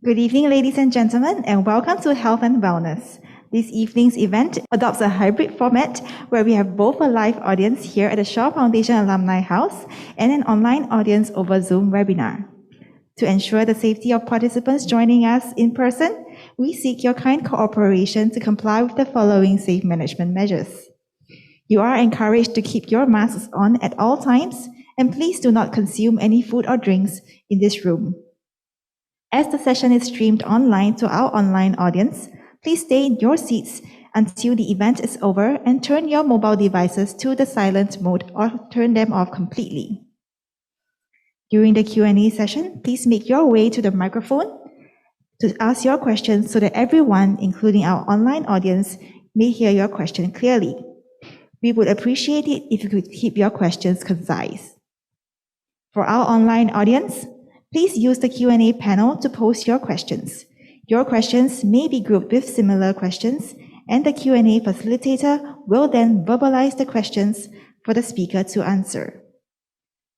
Good evening, ladies and gentlemen, and welcome to Health and Wellness. This evening's event adopts a hybrid format where we have both a live audience here at the Shaw Foundation Alumni House and an online audience over Zoom webinar. To ensure the safety of participants joining us in person, we seek your kind cooperation to comply with the following safe management measures. You are encouraged to keep your masks on at all times, and please do not consume any food or drinks in this room. As the session is streamed online to our online audience, please stay in your seats until the event is over and turn your mobile devices to the silent mode or turn them off completely. During the Q&A session, please make your way to the microphone to ask your questions so that everyone, including our online audience, may hear your question clearly. We would appreciate it if you could keep your questions concise. For our online audience, please use the Q&A panel to post your questions. Your questions may be grouped with similar questions, and the Q&A facilitator will then verbalize the questions for the speaker to answer.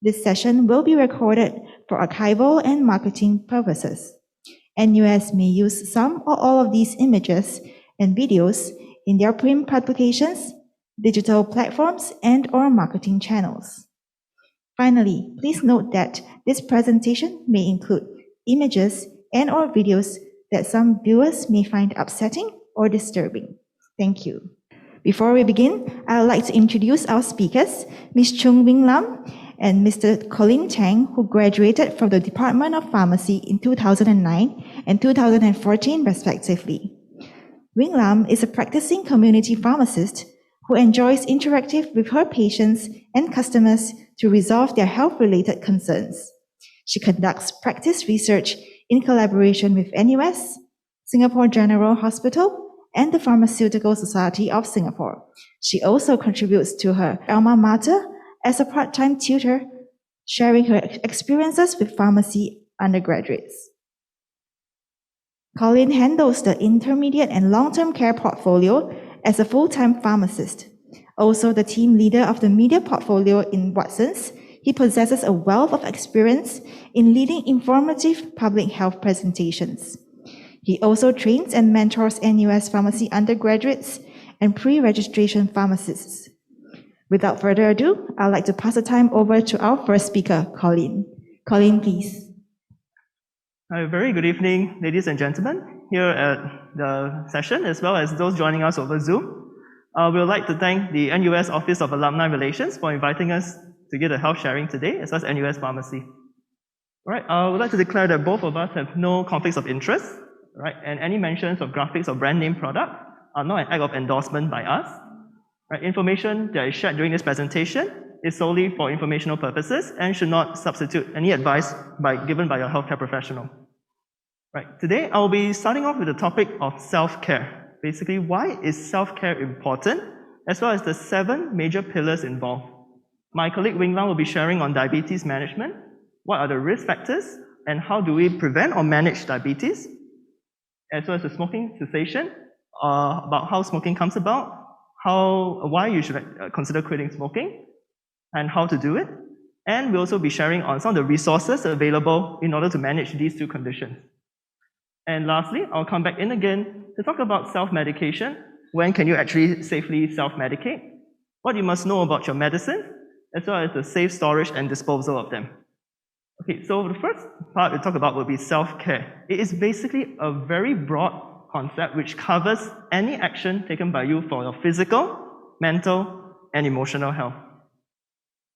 This session will be recorded for archival and marketing purposes. NUS may use some or all of these images and videos in their print publications, digital platforms, and/or marketing channels. Finally, please note that this presentation may include images and/or videos that some viewers may find upsetting or disturbing. Thank you. Before we begin, I would like to introduce our speakers, Ms. Chung Wing Lam and Mr. Colin Chang, who graduated from the Department of Pharmacy in 2009 and 2014, respectively. Wing Lam is a practicing community pharmacist who enjoys interacting with her patients and customers to resolve their health-related concerns. She conducts practice research in collaboration with NUS, Singapore General Hospital, and the Pharmaceutical Society of Singapore. She also contributes to her alma mater as a part-time tutor, sharing her experiences with pharmacy undergraduates. Colin handles the intermediate and long-term care portfolio as a full-time pharmacist. Also the team leader of the media portfolio in Watsons, he possesses a wealth of experience in leading informative public health presentations. He also trains and mentors NUS pharmacy undergraduates and pre-registration pharmacists. Without further ado, I'd like to pass the time over to our first speaker, Colin. Colin, please. Hi, very good evening, ladies and gentlemen, here at the session, as well as those joining us over Zoom. We would like to thank the NUS Office of Alumni Relations for inviting us to give a health sharing today, as well as NUS Pharmacy. All right, I would like to declare that both of us have no conflicts of interest, right? And any mentions of graphics or brand name product are not an act of endorsement by us. Right? Information that is shared during this presentation is solely for informational purposes and should not substitute any advice given by a healthcare professional. Right. Today, I'll be starting off with the topic of self-care. Basically, why is self-care important, as well as the 7 major pillars involved. My colleague Wing Lam will be sharing on diabetes management, what are the risk factors, and how do we prevent or manage diabetes, as well as the smoking cessation, about how smoking comes about, why you should consider quitting smoking, and how to do it. And we'll also be sharing on some of the resources available in order to manage these 2 conditions. And lastly, I'll come back in again to talk about self-medication. When can you actually safely self-medicate? What you must know about your medicine, as well as the safe storage and disposal of them. Okay, so the first part we'll talk about will be self-care. It is basically a very broad concept which covers any action taken by you for your physical, mental, and emotional health.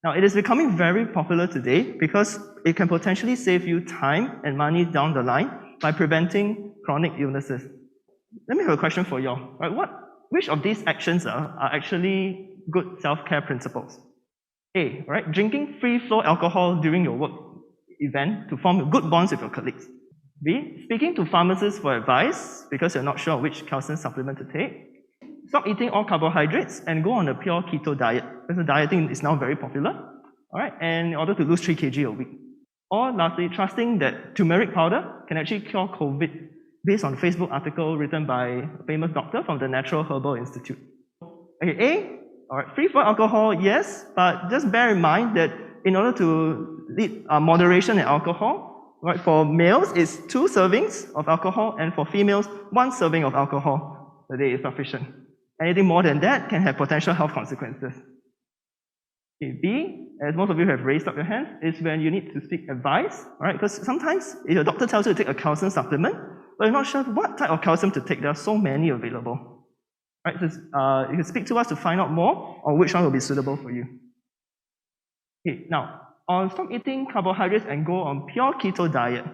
Now, it is becoming very popular today because it can potentially save you time and money down the line by preventing chronic illnesses. Let me have a question for you all. Right, which of these actions are actually good self-care principles? A, right, drinking free-flow alcohol during your work event to form good bonds with your colleagues. B, speaking to pharmacists for advice because you're not sure which calcium supplement to take. Stop eating all carbohydrates and go on a pure keto diet, because dieting is now very popular. All right, and in order to lose 3 kg a week. Or lastly, trusting that turmeric powder can actually cure COVID based on a Facebook article written by a famous doctor from the Natural Herbal Institute. Okay, A, all right, free-flow alcohol, yes, but just bear in mind that in order to lead moderation in alcohol, Right? For males, it's 2 servings of alcohol, and for females, 1 serving of alcohol a day is sufficient. Anything more than that can have potential health consequences. Okay, B, as most of you have raised up your hands, is when you need to seek advice, right? Because sometimes if your doctor tells you to take a calcium supplement, but you're not sure what type of calcium to take, there are so many available. Right? So, you can speak to us to find out more on which one will be suitable for you. Okay, now, stop eating carbohydrates and go on pure keto diet.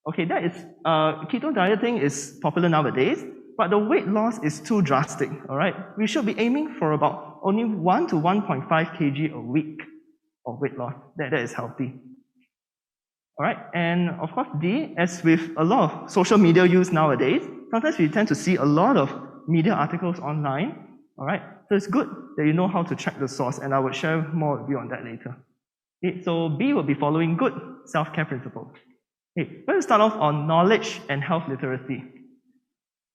Okay, that is, keto dieting is popular nowadays, but the weight loss is too drastic, all right? We should be aiming for about only 1 to 1.5 kg a week of weight loss. That is healthy. All right, and of course, D, as with a lot of social media use nowadays, sometimes we tend to see a lot of media articles online, all right? So it's good that you know how to check the source, and I will share more with you on that later. Okay, so B will be following good self-care principles. Okay, let's start off on knowledge and health literacy.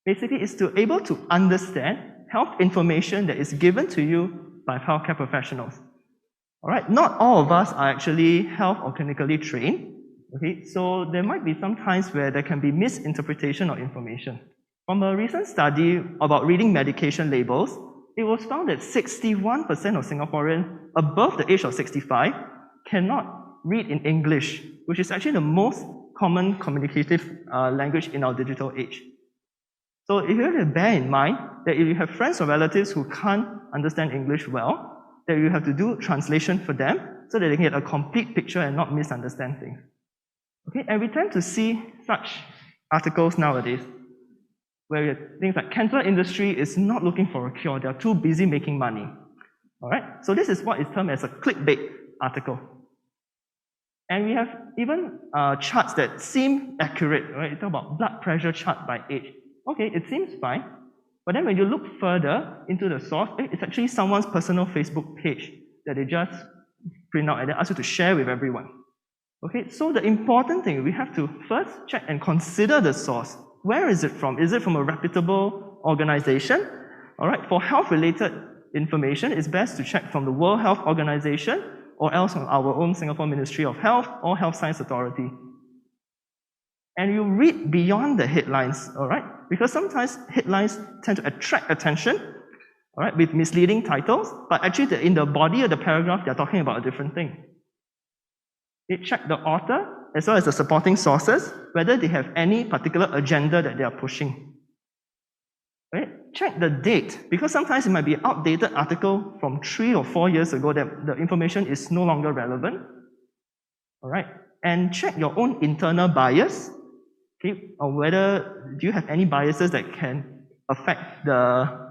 Basically, it's to able to understand health information that is given to you by healthcare professionals. All right, not all of us are actually health or clinically trained. Okay, so there might be some times where there can be misinterpretation of information. From a recent study about reading medication labels, it was found that 61% of Singaporeans above the age of 65 cannot read in English, which is actually the most common communicative language in our digital age. So if you have to bear in mind that if you have friends or relatives who can't understand English well, that you have to do translation for them so that they can get a complete picture and not misunderstand things. Okay, and we tend to see such articles nowadays where things like cancer industry is not looking for a cure, they are too busy making money. All right, so this is what is termed as a clickbait article. And we have even charts that seem accurate, right? You talk about blood pressure chart by age. Okay, it seems fine, but then when you look further into the source, it's actually someone's personal Facebook page that they just print out and then ask you to share with everyone. Okay, so the important thing, we have to first check and consider the source. Where is it from? Is it from a reputable organization? All right, for health-related information, it's best to check from the World Health Organization or else on our own Singapore Ministry of Health or Health Science Authority. And you read beyond the headlines, all right? Because sometimes headlines tend to attract attention, all right, with misleading titles, but actually in the body of the paragraph, they're talking about a different thing. Check the author as well as the supporting sources, whether they have any particular agenda that they are pushing. Right? Check the date, because sometimes it might be an outdated article from 3 or 4 years ago that the information is no longer relevant. All right? And check your own internal bias, okay, or whether do you have any biases that can affect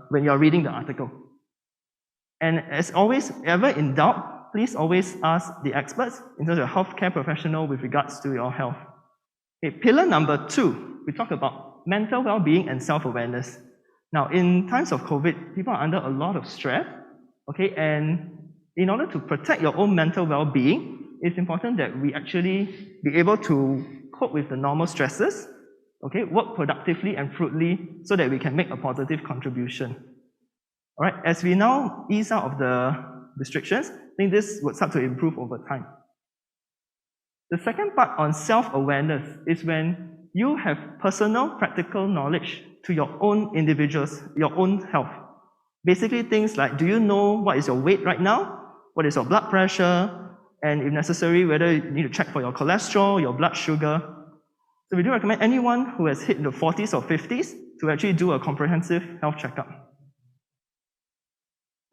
when you're reading the article. And as always, ever in doubt, please always ask the experts in terms of healthcare professional with regards to your health. Okay, pillar number 2, we talk about mental well-being and self-awareness. Now, in times of COVID, people are under a lot of stress, okay, and in order to protect your own mental well-being, it's important that we actually be able to cope with the normal stresses, okay, work productively and fruitfully so that we can make a positive contribution. All right, as we now ease out of the restrictions, I think this would start to improve over time. The second part on self-awareness is when you have personal, practical knowledge to your own individuals, your own health. Basically things like, do you know what is your weight right now? What is your blood pressure? And if necessary, whether you need to check for your cholesterol, your blood sugar. So we do recommend anyone who has hit the 40s or 50s to actually do a comprehensive health checkup.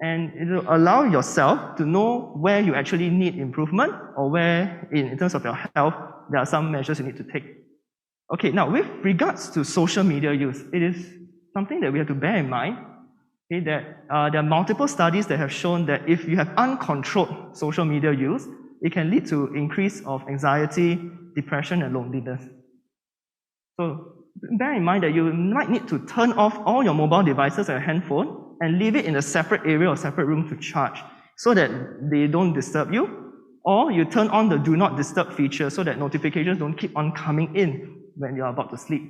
And it will allow yourself to know where you actually need improvement or where, in terms of your health, there are some measures you need to take. Okay, now with regards to social media use, it is something that we have to bear in mind, okay, that there are multiple studies that have shown that if you have uncontrolled social media use, it can lead to increase of anxiety, depression, and loneliness. So bear in mind that you might need to turn off all your mobile devices and handphone and leave it in a separate area or separate room to charge so that they don't disturb you. Or you turn on the do not disturb feature so that notifications don't keep on coming in when you're about to sleep.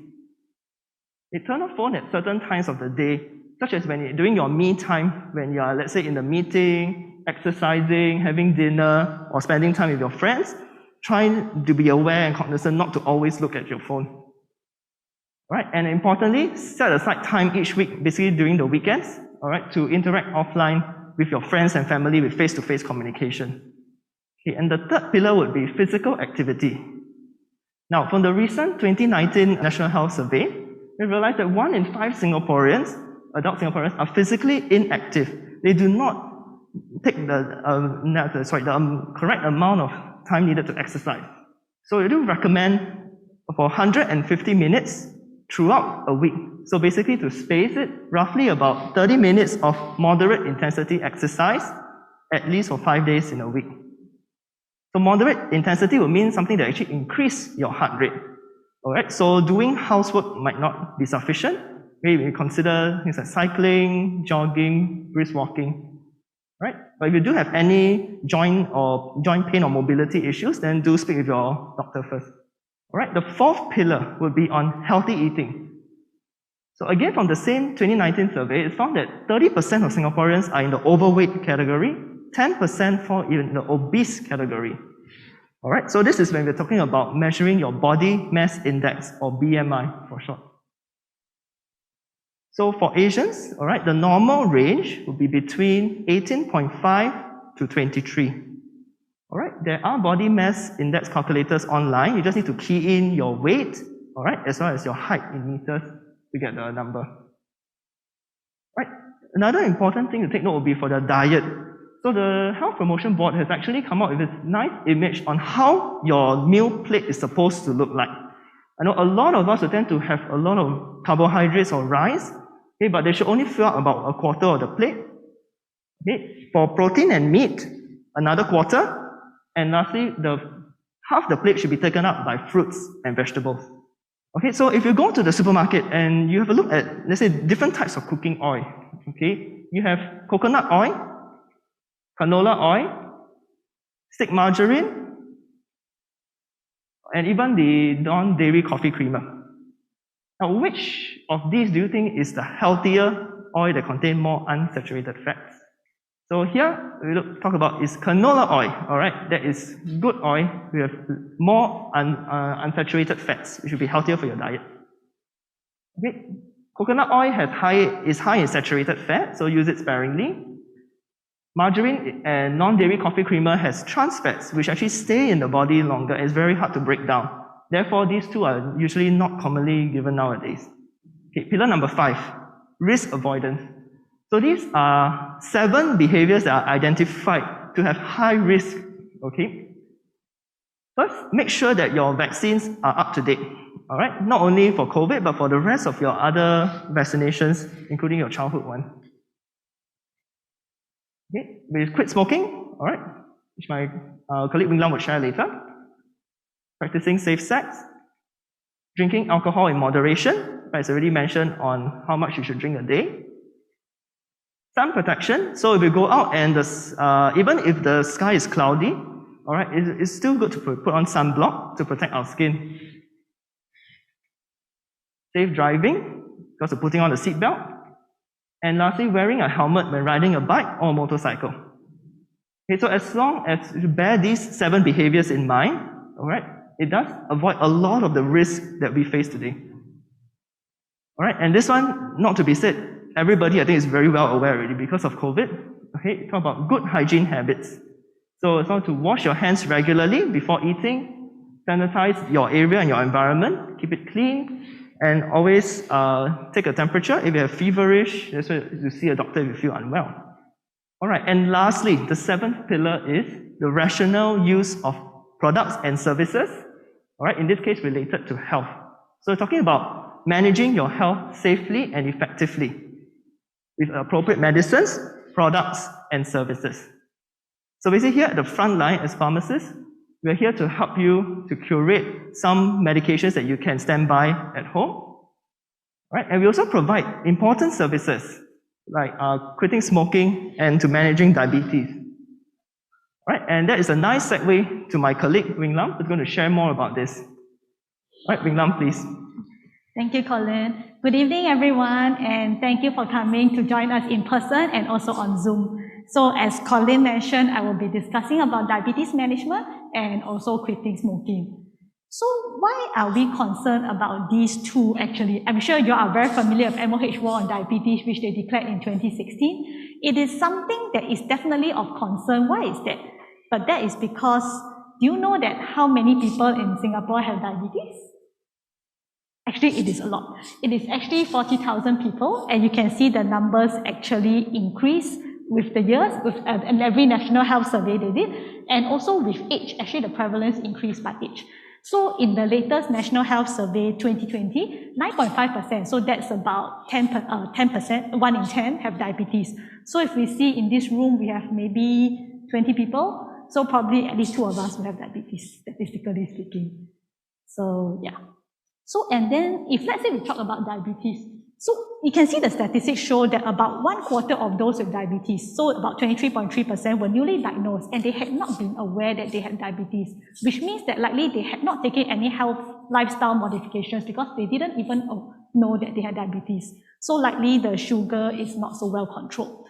You turn off phone at certain times of the day, such as when you're doing your me time, when you are, let's say, in the meeting, exercising, having dinner, or spending time with your friends. try to be aware and cognizant not to always look at your phone. All right, and importantly, set aside time each week, basically during the weekends, all right, to interact offline with your friends and family with face-to-face communication. Okay, and the third pillar would be physical activity. Now, from the recent 2019 National Health Survey, we realized that 1 in 5 Singaporeans, adult Singaporeans, are physically inactive. They do not take the correct amount of time needed to exercise. So we do recommend for 150 minutes throughout a week. So basically to space it, roughly about 30 minutes of moderate intensity exercise, at least for 5 days in a week. So moderate intensity will mean something that actually increase your heart rate. Alright, so doing housework might not be sufficient. Maybe we consider things like cycling, jogging, brisk walking. Right? But if you do have any joint pain or mobility issues, then do speak with your doctor first. Alright, the fourth pillar would be on healthy eating. So again, from the same 2019 survey, it found that 30% of Singaporeans are in the overweight category, 10% fall in the obese category. Alright, so this is when we're talking about measuring your body mass index, or BMI for short. So for Asians, alright, the normal range would be between 18.5 to 23. Alright, there are body mass index calculators online. You just need to key in your weight, alright, as well as your height in meters to get the number. Right. Another important thing to take note will be for the diet. So the Health Promotion Board has actually come up with this nice image on how your meal plate is supposed to look like. I know a lot of us will tend to have a lot of carbohydrates or rice, okay, but they should only fill up about a quarter of the plate. Okay. For protein and meat, another quarter. And lastly, half the plate should be taken up by fruits and vegetables. Okay, so if you go to the supermarket and you have a look at, let's say, different types of cooking oil, okay, you have coconut oil, canola oil, stick margarine, and even the non-dairy coffee creamer. Now, which of these do you think is the healthier oil that contains more unsaturated fats? So here, we talk about is canola oil, alright? That is good oil. We have more unsaturated fats, which will be healthier for your diet. Okay, coconut oil is high in saturated fat, so use it sparingly. Margarine and non-dairy coffee creamer has trans fats, which actually stay in the body longer and it's very hard to break down. Therefore, these two are usually not commonly given nowadays. Okay, pillar number 5, risk avoidance. So these are 7 behaviors that are identified to have high risk, okay? First, make sure that your vaccines are up to date, all right? Not only for COVID, but for the rest of your other vaccinations, including your childhood one. Okay, we quit smoking, all right, which my colleague Wing Lam will share later. Practicing safe sex. Drinking alcohol in moderation, right? It's already mentioned on how much you should drink a day. Sun protection, so if you go out and even if the sky is cloudy, all right, it's still good to put on sunblock to protect our skin. Safe driving, because of putting on the seatbelt. And lastly, wearing a helmet when riding a bike or a motorcycle. Okay, so as long as you bear these 7 behaviors in mind, all right, it does avoid a lot of the risk that we face today. All right, and this one, not to be said, everybody I think is very well aware already because of COVID. Okay, talk about good hygiene habits. So it's not to wash your hands regularly before eating, sanitize your area and your environment, keep it clean, and always take a temperature. If you have feverish, that's why you see a doctor if you feel unwell. All right, and lastly, the 7th pillar is the rational use of products and services. All right, in this case, related to health. So we're talking about managing your health safely and effectively with appropriate medicines, products, and services. So basically here at the front line as pharmacists, we're here to help you to curate some medications that you can stand by at home. Right? And we also provide important services like quitting smoking and to managing diabetes. Right? And that is a nice segue to my colleague Wing Lam, who's going to share more about this. Right, Wing Lam, please. Thank you, Colin. Good evening, everyone, and thank you for coming to join us in person and also on Zoom. So as Colin mentioned, I will be discussing about diabetes management and also quitting smoking. So why are we concerned about these two actually? I'm sure you are very familiar with MOH War on Diabetes, which they declared in 2016. It is something that is definitely of concern. Why is that? But that is because, do you know that how many people in Singapore have diabetes? Actually, it is a lot. It is actually 40,000 people, and you can see the numbers actually increase with the years, with every national health survey they did, and also with age. Actually, the prevalence increased by age. So in the latest National Health Survey 2020, 9.5%, so that's about 10%, 1 in 10 have diabetes. So if we see in this room, we have maybe 20 people, so probably at least 2 of us will have diabetes, statistically speaking. So yeah. So and then if let's say we talk about diabetes, so you can see the statistics show that about 1/4 of those with diabetes, so about 23.3% were newly diagnosed and they had not been aware that they had diabetes, which means that likely they had not taken any health lifestyle modifications because they didn't even know that they had diabetes. So likely the sugar is not so well controlled.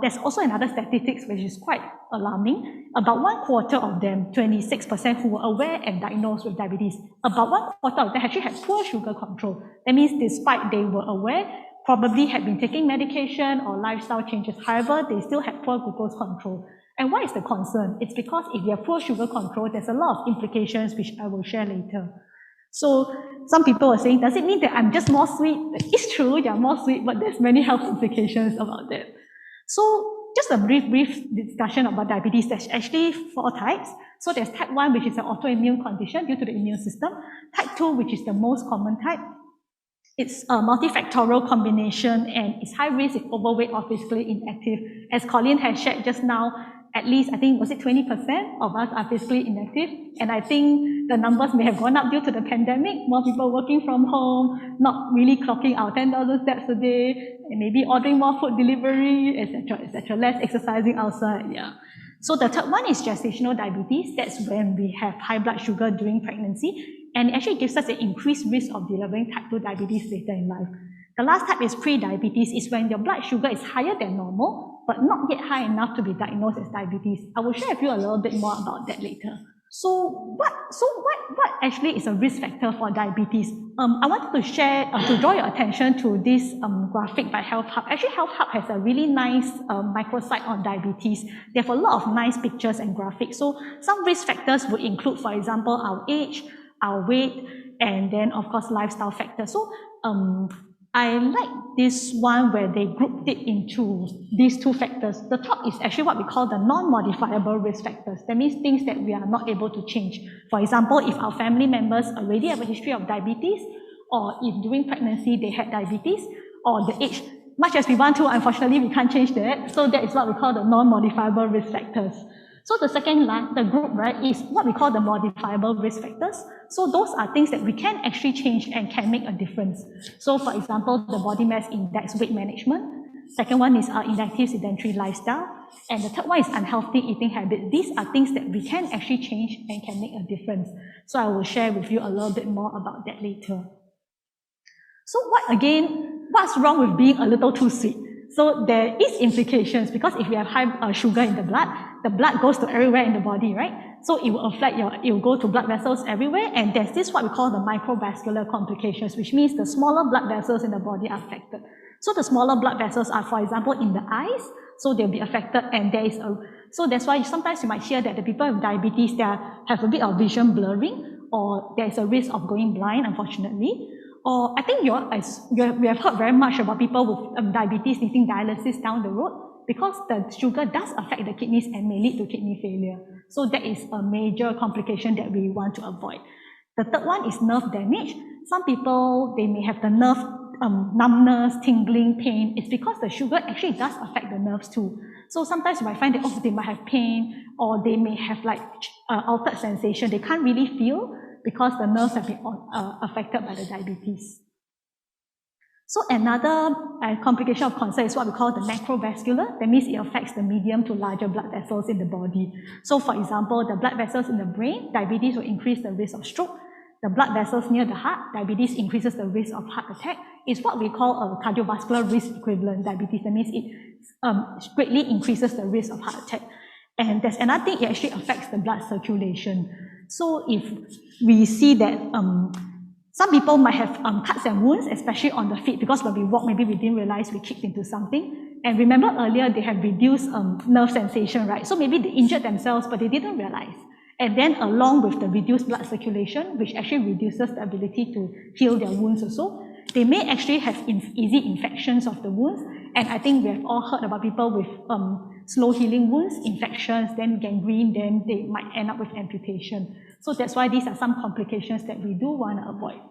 There's also another statistics which is quite alarming. About 1/4 of them, 26% who were aware and diagnosed with diabetes, about 1/4 of them actually had poor sugar control. That means despite they were aware, probably had been taking medication or lifestyle changes, however, they still had poor glucose control. And why is the concern? It's because if you have poor sugar control, there's a lot of implications which I will share later. So some people are saying, does it mean that I'm just more sweet? It's true, you're more sweet, but there's many health implications about that. So just a brief discussion about diabetes. There's actually 4 types. So there's type 1, which is an autoimmune condition due to the immune system. Type 2, which is the most common type. It's a multifactorial combination and it's high risk if overweight or physically inactive. As Colin has shared just now, at least, I think, was it 20% of us are physically inactive? And I think the numbers may have gone up due to the pandemic, more people working from home, not really clocking out 10,000 steps a day, and maybe ordering more food delivery, etc., less exercising outside, yeah. So the third one is gestational diabetes. That's when we have high blood sugar during pregnancy, and it actually gives us an increased risk of delivering type 2 diabetes later in life. The last type is pre-diabetes, is when your blood sugar is higher than normal, but not yet high enough to be diagnosed as diabetes. I will share with you a little bit more about that later. So what actually is a risk factor for diabetes? I wanted to share, to draw your attention to this graphic by Health Hub. Actually, Health Hub has a really nice microsite on diabetes. They have a lot of nice pictures and graphics. So some risk factors would include, for example, our age, our weight, and then of course lifestyle factors. So I like this one where they grouped it into these 2 factors. The top is actually what we call the non-modifiable risk factors. That means things that we are not able to change. For example, if our family members already have a history of diabetes, or if during pregnancy they had diabetes, or the age, much as we want to, unfortunately we can't change that. So that is what we call the non-modifiable risk factors. So the second line, the group, right, is what we call the modifiable risk factors. So those are things that we can actually change and can make a difference. So for example, the body mass index, weight management. Second one is our inactive sedentary lifestyle. And the third one is unhealthy eating habits. These are things that we can actually change and can make a difference. So I will share with you a little bit more about that later. So what's wrong with being a little too sweet? So there is implications because if you have high sugar in the blood goes to everywhere in the body, right? So it will affect it will go to blood vessels everywhere, and there's this what we call the microvascular complications, which means the smaller blood vessels in the body are affected. So the smaller blood vessels are, for example, in the eyes, so they'll be affected, and so that's why sometimes you might hear that the people with diabetes, they have a bit of vision blurring, or there's a risk of going blind, unfortunately. Or I think we have heard very much about people with diabetes needing dialysis down the road because the sugar does affect the kidneys and may lead to kidney failure. So that is a major complication that we want to avoid. The third one is nerve damage. Some people, they may have the nerve numbness, tingling, pain. It's because the sugar actually does affect the nerves too. So sometimes you might find that, they might have pain, or they may have like altered sensation. They can't really feel, because the nerves have been affected by the diabetes. So another complication of concern is what we call the macrovascular. That means it affects the medium to larger blood vessels in the body. So for example, the blood vessels in the brain, diabetes will increase the risk of stroke. The blood vessels near the heart, diabetes increases the risk of heart attack. It's what we call a cardiovascular risk equivalent diabetes. That means greatly increases the risk of heart attack. And there's another thing, it actually affects the blood circulation. So if we see that some people might have cuts and wounds, especially on the feet, because when we walk, maybe we didn't realize we kicked into something. And remember earlier, they have reduced nerve sensation, right? So maybe they injured themselves, but they didn't realize. And then along with the reduced blood circulation, which actually reduces the ability to heal their wounds also, they may actually have easy infections of the wounds. And I think we have all heard about people with slow healing wounds, infections, then gangrene, then they might end up with amputation. So that's why these are some complications that we do want to avoid.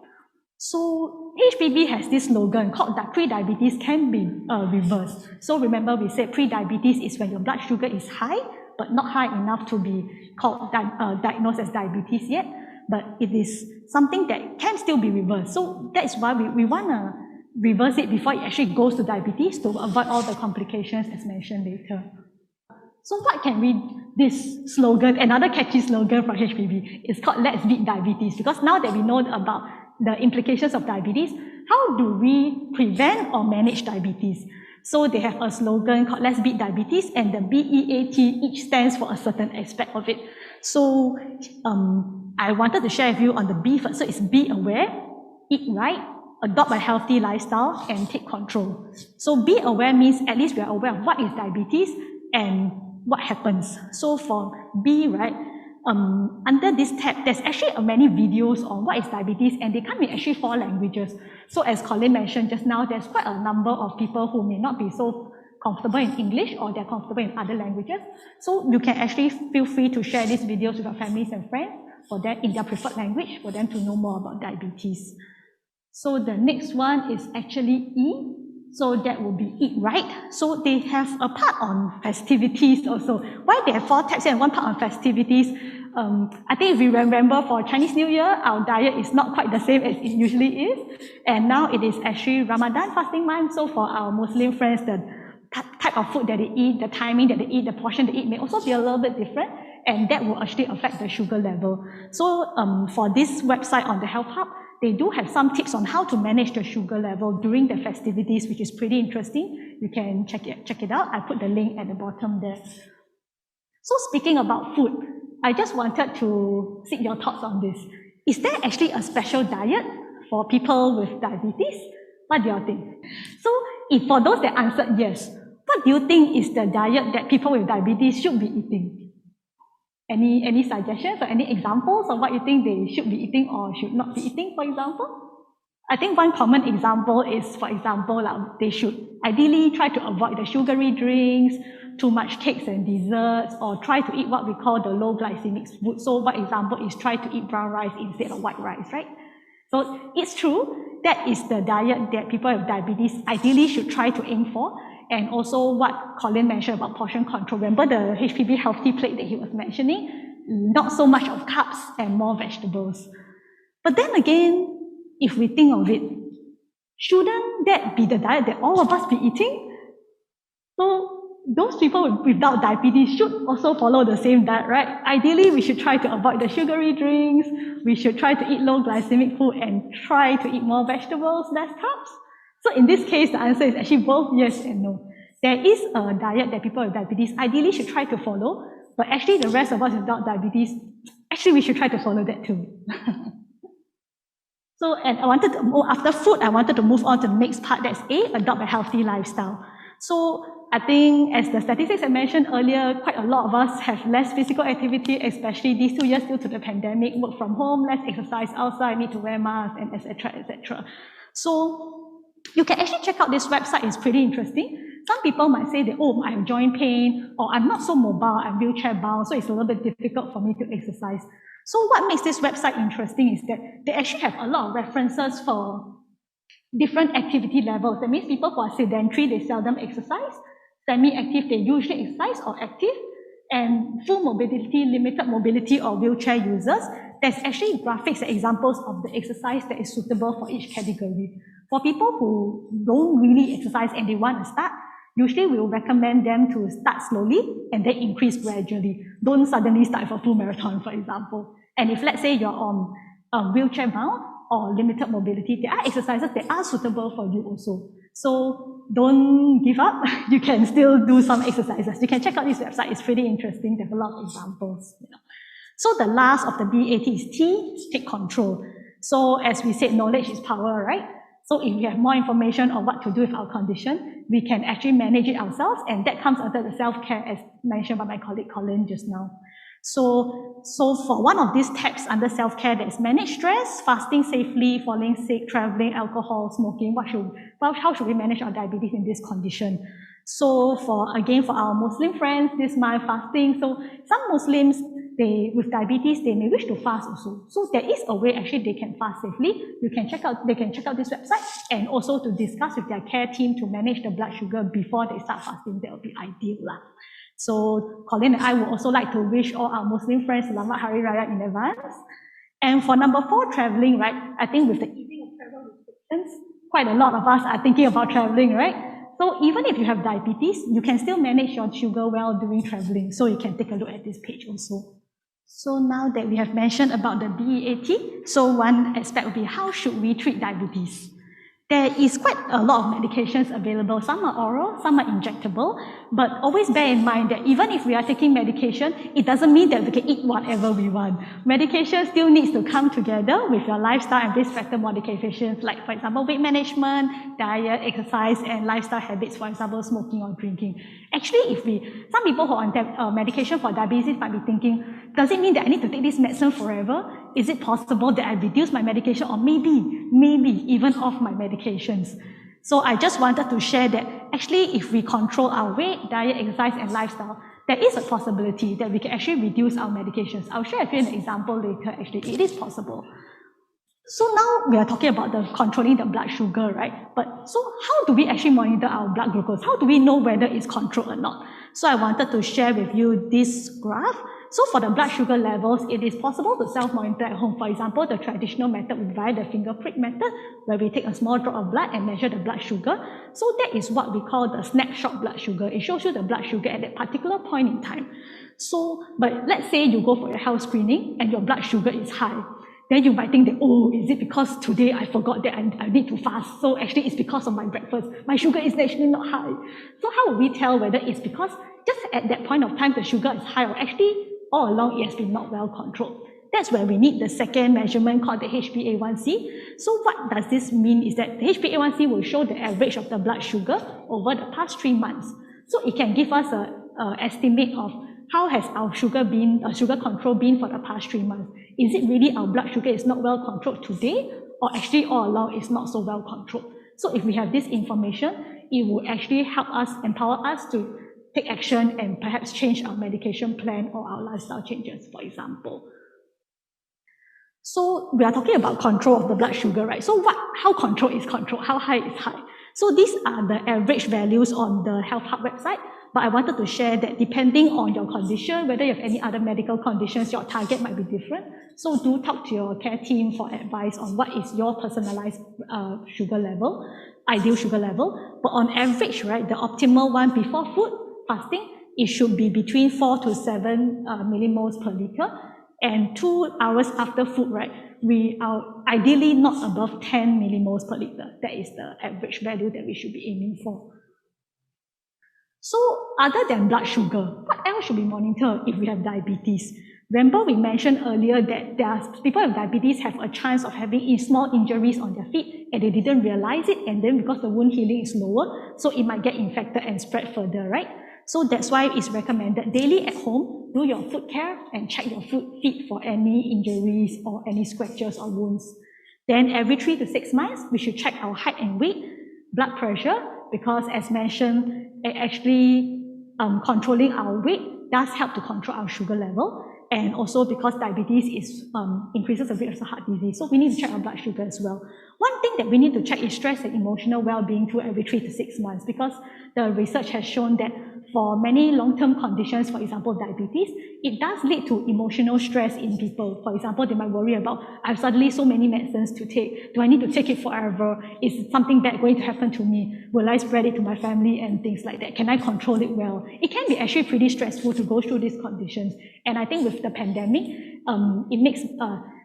So HPB has this slogan called that pre-diabetes can be reversed. So remember we said pre-diabetes is when your blood sugar is high, but not high enough to be called diagnosed as diabetes yet, but it is something that can still be reversed. So that's why we want to reverse it before it actually goes to diabetes to avoid all the complications as mentioned later. So what can we, this slogan, another catchy slogan from HPB, is called Let's Beat Diabetes, because now that we know about the implications of diabetes, how do we prevent or manage diabetes? So they have a slogan called Let's Beat Diabetes, and the BEAT each stands for a certain aspect of it. So I wanted to share with you on the B first. So it's be aware, eat right, adopt a healthy lifestyle, and take control. So be aware means at least we are aware of what is diabetes and what happens. So for B, right, under this tab, there's actually many videos on what is diabetes, and they come in actually 4 languages. So as Colin mentioned just now, there's quite a number of people who may not be so comfortable in English, or they're comfortable in other languages. So you can actually feel free to share these videos with your families and friends for them in their preferred language for them to know more about diabetes. So the next one is actually E. So that will be eat right. So they have a part on festivities also. Why they have 4 tabs and 1 part on festivities? I think if we remember for Chinese New Year, our diet is not quite the same as it usually is. And now it is actually Ramadan fasting month. So for our Muslim friends, the type of food that they eat, the timing that they eat, the portion they eat may also be a little bit different. And that will actually affect the sugar level. So for this website on the Health Hub, they do have some tips on how to manage the sugar level during the festivities, which is pretty interesting. You can check it out. I put the link at the bottom there. So speaking about food, I just wanted to seek your thoughts on this. Is there actually a special diet for people with diabetes? What do you think? So if for those that answered yes, what do you think is the diet that people with diabetes should be eating? Any suggestions or any examples of what you think they should be eating or should not be eating, for example? I think one common example is, for example, they should ideally try to avoid the sugary drinks, too much cakes and desserts, or try to eat what we call the low glycemic food. So one example is try to eat brown rice instead of white rice, right? So it's true, that is the diet that people with diabetes ideally should try to aim for. And also what Colin mentioned about portion control. Remember the HPB healthy plate that he was mentioning? Not so much of carbs and more vegetables. But then again, if we think of it, shouldn't that be the diet that all of us be eating? So those people without diabetes should also follow the same diet, right? Ideally, we should try to avoid the sugary drinks, we should try to eat low glycemic food and try to eat more vegetables, less carbs. So in this case, the answer is actually both yes and no. There is a diet that people with diabetes ideally should try to follow, but actually the rest of us without diabetes, actually we should try to follow that too. So, and after food, I wanted to move on to the next part, that's A, adopt a healthy lifestyle. So I think as the statistics I mentioned earlier, quite a lot of us have less physical activity, especially these 2 years due to the pandemic, work from home, less exercise outside, need to wear masks, and etc., etc. So you can actually check out this website, it's pretty interesting. Some people might say that, oh, I have joint pain, or I'm not so mobile, I'm wheelchair bound, so it's a little bit difficult for me to exercise. So what makes this website interesting is that they actually have a lot of references for different activity levels. That means people who are sedentary, they seldom exercise. Semi-active, they usually exercise or active. And full mobility, limited mobility, or wheelchair users, there's actually graphics and examples of the exercise that is suitable for each category. For people who don't really exercise and they want to start, usually we'll recommend them to start slowly and then increase gradually. Don't suddenly start for a full marathon, for example. And if let's say you're on wheelchair bound or limited mobility, there are exercises that are suitable for you also. So don't give up. You can still do some exercises. You can check out this website. It's pretty interesting. There's a lot of examples. So the last of the BAT is T, take control. So as we said, knowledge is power, right? So if we have more information on what to do with our condition, we can actually manage it ourselves, and that comes under the self-care as mentioned by my colleague Colin just now. So for one of these tabs under self-care, there is manage stress, fasting safely, falling sick, traveling, alcohol, smoking. How should we manage our diabetes in this condition? So for our Muslim friends, this month fasting. So some Muslims, with diabetes, they may wish to fast also. So there is a way actually they can fast safely. They can check out this website, and also to discuss with their care team to manage the blood sugar before they start fasting. That would be ideal lah. So Colin and I would also like to wish all our Muslim friends Selamat Hari Raya in advance. And for number 4, traveling, right? I think with the easing of travel restrictions, quite a lot of us are thinking about traveling, right? So even if you have diabetes, you can still manage your sugar well during traveling. So you can take a look at this page also. So now that we have mentioned about the BAT, so one aspect would be how should we treat diabetes? There is quite a lot of medications available. Some are oral, some are injectable, but always bear in mind that even if we are taking medication, it doesn't mean that we can eat whatever we want. Medication still needs to come together with your lifestyle and risk factor modifications, like for example, weight management, diet, exercise, and lifestyle habits, for example, smoking or drinking. Actually, some people who are on medication for diabetes might be thinking, does it mean that I need to take this medicine forever? Is it possible that I reduce my medication, or maybe even off my medications? So I just wanted to share that actually if we control our weight, diet, exercise, and lifestyle, there is a possibility that we can actually reduce our medications. I'll share with you an example later. Actually, it is possible. So now we are talking about controlling the blood sugar, right? But so how do we actually monitor our blood glucose? How do we know whether it's controlled or not? So I wanted to share with you this graph. So for the blood sugar levels, it is possible to self-monitor at home. For example, the traditional method would be via the finger prick method, where we take a small drop of blood and measure the blood sugar. So that is what we call the snapshot blood sugar. It shows you the blood sugar at that particular point in time. So, but let's say you go for your health screening and your blood sugar is high. Then you might think that, oh, is it because today I forgot that I need to fast? So actually it's because of my breakfast. My sugar is actually not high. So how will we tell whether it's because just at that point of time the sugar is high, or actually all along it has been not well controlled? That's where we need the second measurement called the HbA1c. So what does this mean is that the HbA1c will show the average of the blood sugar over the past 3 months. So it can give us an estimate of how has our sugar control been for the past 3 months. Is it really our blood sugar is not well controlled today, or actually all along it's not so well controlled? So if we have this information, it will actually help us, empower us to take action and perhaps change our medication plan or our lifestyle changes, for example. So we are talking about control of the blood sugar, right? So how control is control? How high is high? So these are the average values on the Health Hub website, but I wanted to share that depending on your condition, whether you have any other medical conditions, your target might be different. So do talk to your care team for advice on what is your personalized sugar level, ideal sugar level. But on average, right, the optimal one before food, fasting, it should be between 4 to 7 millimoles per liter. And 2 hours after food, right, we are ideally not above 10 millimoles per liter. That is the average value that we should be aiming for. So other than blood sugar, what else should we monitor if we have diabetes? Remember we mentioned earlier that people with diabetes have a chance of having small injuries on their feet and they didn't realize it, and then because the wound healing is lower, so it might get infected and spread further, right? So that's why it's recommended daily at home, do your foot care and check your feet for any injuries or any scratches or wounds. Then every 3 to 6 months, we should check our height and weight, blood pressure, because as mentioned, actually controlling our weight does help to control our sugar level, and also because diabetes increases the risk of heart disease, so we need to check our blood sugar as well. One thing that we need to check is stress and emotional well-being too every 3 to 6 months, because the research has shown that for many long-term conditions, for example, diabetes, it does lead to emotional stress in people. For example, they might worry about, I have suddenly so many medicines to take. Do I need to take it forever? Is something bad going to happen to me? Will I spread it to my family and things like that? Can I control it well? It can be actually pretty stressful to go through these conditions. And I think with the pandemic,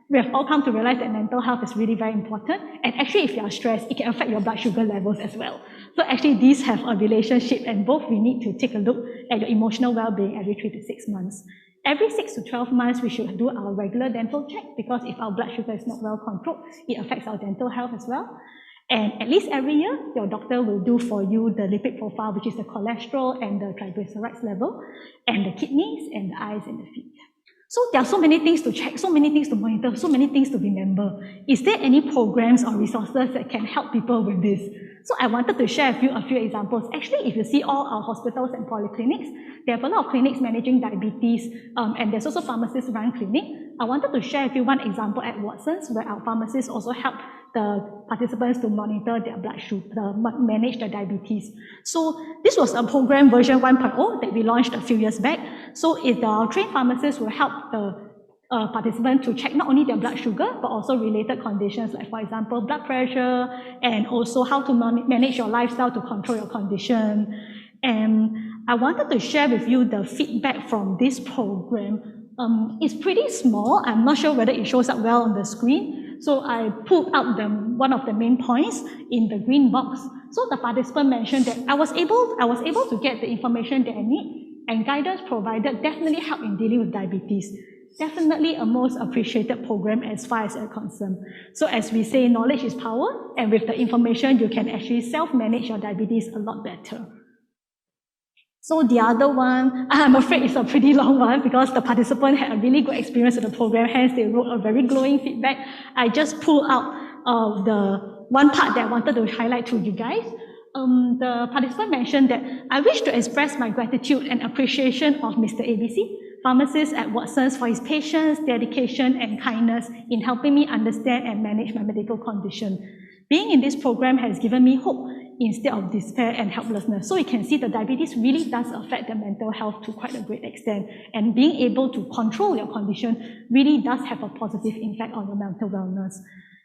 we have all come to realize that mental health is really very important. And actually, if you are stressed, it can affect your blood sugar levels as well. So actually these have a relationship, and both we need to take a look at your emotional well-being every 3 to 6 months. Every 6 to 12 months, we should do our regular dental check, because if our blood sugar is not well controlled, it affects our dental health as well. And at least every year, your doctor will do for you the lipid profile, which is the cholesterol and the triglycerides level, and the kidneys and the eyes and the feet. So there are so many things to check, so many things to monitor, so many things to remember. Is there any programs or resources that can help people with this? So I wanted to share a few examples. Actually, if you see all our hospitals and polyclinics, they have a lot of clinics managing diabetes, and there's also pharmacists run clinic. I wanted to share with you one example at Watsons, where our pharmacists also help the participants to monitor their blood sugar, manage their diabetes. So this was a program version 1.0 that we launched a few years back. So our trained pharmacists will help the participant to check not only their blood sugar, but also related conditions, like for example, blood pressure, and also how to manage your lifestyle to control your condition. And I wanted to share with you the feedback from this program. It's pretty small. I'm not sure whether it shows up well on the screen. So I pulled out one of the main points in the green box. So the participant mentioned that I was able to get the information that I need, and guidance provided definitely helped in dealing with diabetes. Definitely a most appreciated program as far as I'm concerned. So as we say, knowledge is power, and with the information, you can actually self-manage your diabetes a lot better. So the other one, I'm afraid it's a pretty long one, because the participant had a really good experience with the program, hence they wrote a very glowing feedback. I just pulled out the one part that I wanted to highlight to you guys. The participant mentioned that I wish to express my gratitude and appreciation of Mr. ABC, pharmacist at Watsons, for his patience, dedication, and kindness in helping me understand and manage my medical condition. Being in this program has given me hope instead of despair and helplessness. So you can see the diabetes really does affect the mental health to quite a great extent. And being able to control your condition really does have a positive impact on your mental wellness.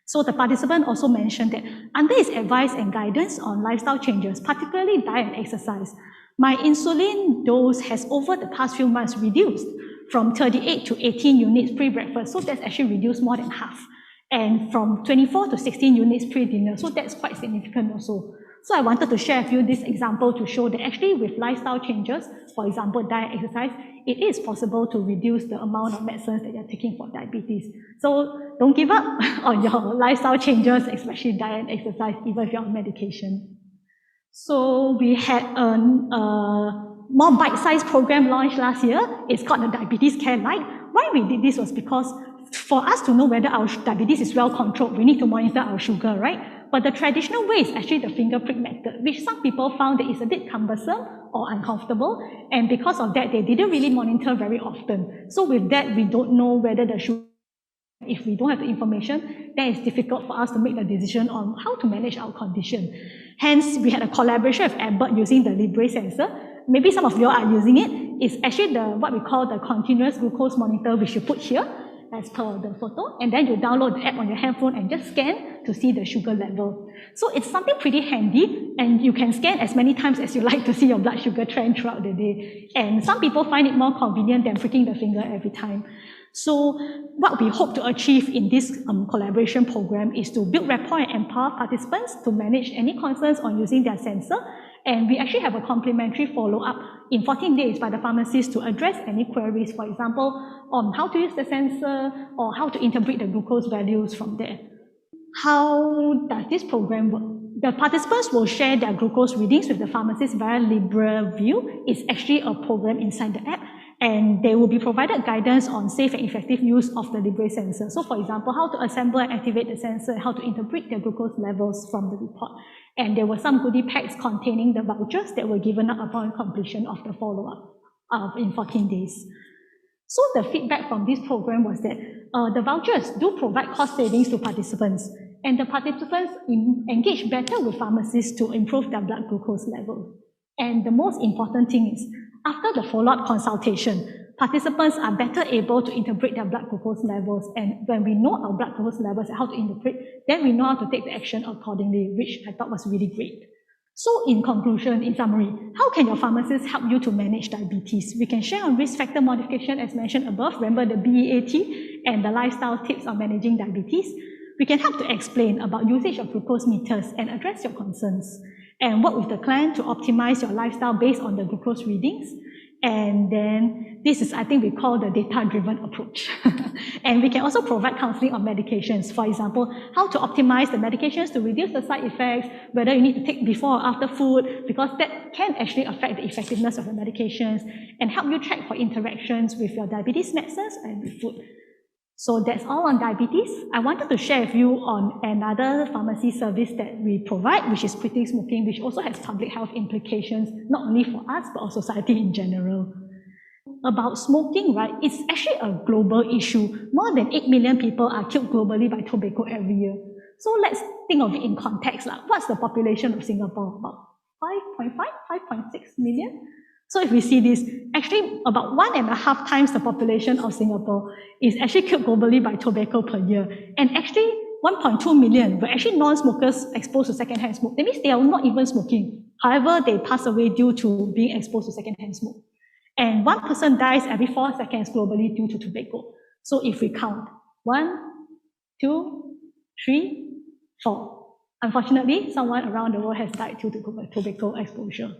So the participant also mentioned that under his advice and guidance on lifestyle changes, particularly diet and exercise, my insulin dose has over the past few months reduced from 38 to 18 units pre-breakfast. So that's actually reduced more than half. And from 24 to 16 units pre-dinner. So that's quite significant also. So I wanted to share with you this example to show that actually with lifestyle changes, for example, diet, exercise, it is possible to reduce the amount of medicines that you're taking for diabetes. So don't give up on your lifestyle changes, especially diet and exercise, even if you're on medication. So we had a more bite-sized program launched last year. It's called the Diabetes Care Lite. Why we did this was because for us to know whether our diabetes is well controlled, we need to monitor our sugar, right? But the traditional way is actually the finger prick method, which some people found that it's a bit cumbersome or uncomfortable, and because of that, they didn't really monitor very often. So with that, we don't know whether the sugar, if we don't have the information, then it's difficult for us to make the decision on how to manage our condition. Hence, we had a collaboration with Abbott using the Libre sensor. Maybe some of you are using it. It's actually what we call the continuous glucose monitor, which you put here as per the photo, and then you download the app on your handphone and just scan to see the sugar level. So it's something pretty handy, and you can scan as many times as you like to see your blood sugar trend throughout the day. And some people find it more convenient than pricking the finger every time. So what we hope to achieve in this collaboration program is to build rapport and empower participants to manage any concerns on using their sensor. And we actually have a complimentary follow-up in 14 days by the pharmacist to address any queries, for example, on how to use the sensor or how to interpret the glucose values from there. How does this program work? The participants will share their glucose readings with the pharmacist via Libre View. It's actually a program inside the app, and they will be provided guidance on safe and effective use of the Libre sensor. So for example, how to assemble and activate the sensor, how to interpret their glucose levels from the report. And there were some goodie packs containing the vouchers that were given out upon completion of the follow-up in 14 days. So the feedback from this program was that the vouchers do provide cost savings to participants, and the participants engage better with pharmacists to improve their blood glucose level. And the most important thing is, after the follow-up consultation, participants are better able to interpret their blood glucose levels, and when we know our blood glucose levels and how to interpret, then we know how to take the action accordingly, which I thought was really great. So in conclusion, in summary, how can your pharmacist help you to manage diabetes? We can share on risk factor modification as mentioned above, remember the BEAT, and the lifestyle tips on managing diabetes. We can help to explain about usage of glucose meters and address your concerns. and work with the client to optimize your lifestyle based on the glucose readings. And then this is, I think we call the data-driven approach. And we can also provide counseling on medications. For example, how to optimize the medications to reduce the side effects, whether you need to take before or after food, because that can actually affect the effectiveness of the medications, and help you track for interactions with your diabetes medicines and with food. So that's all on diabetes. I wanted to share with you on another pharmacy service that we provide, which is quitting smoking, which also has public health implications, not only for us, but also society in general. About smoking, right, it's actually a global issue. More than 8 million people are killed globally by tobacco every year. So let's think of it in context. What's the population of Singapore? About 5.5, 5.6 million? So if we see this, actually about 1.5 times the population of Singapore is actually killed globally by tobacco per year. And actually 1.2 million were actually non-smokers exposed to secondhand smoke. That means they are not even smoking. However, they pass away due to being exposed to secondhand smoke. And 1 person dies every 4 seconds globally due to tobacco. So if we count, 1, 2, 3, 4. Unfortunately, someone around the world has died due to tobacco exposure.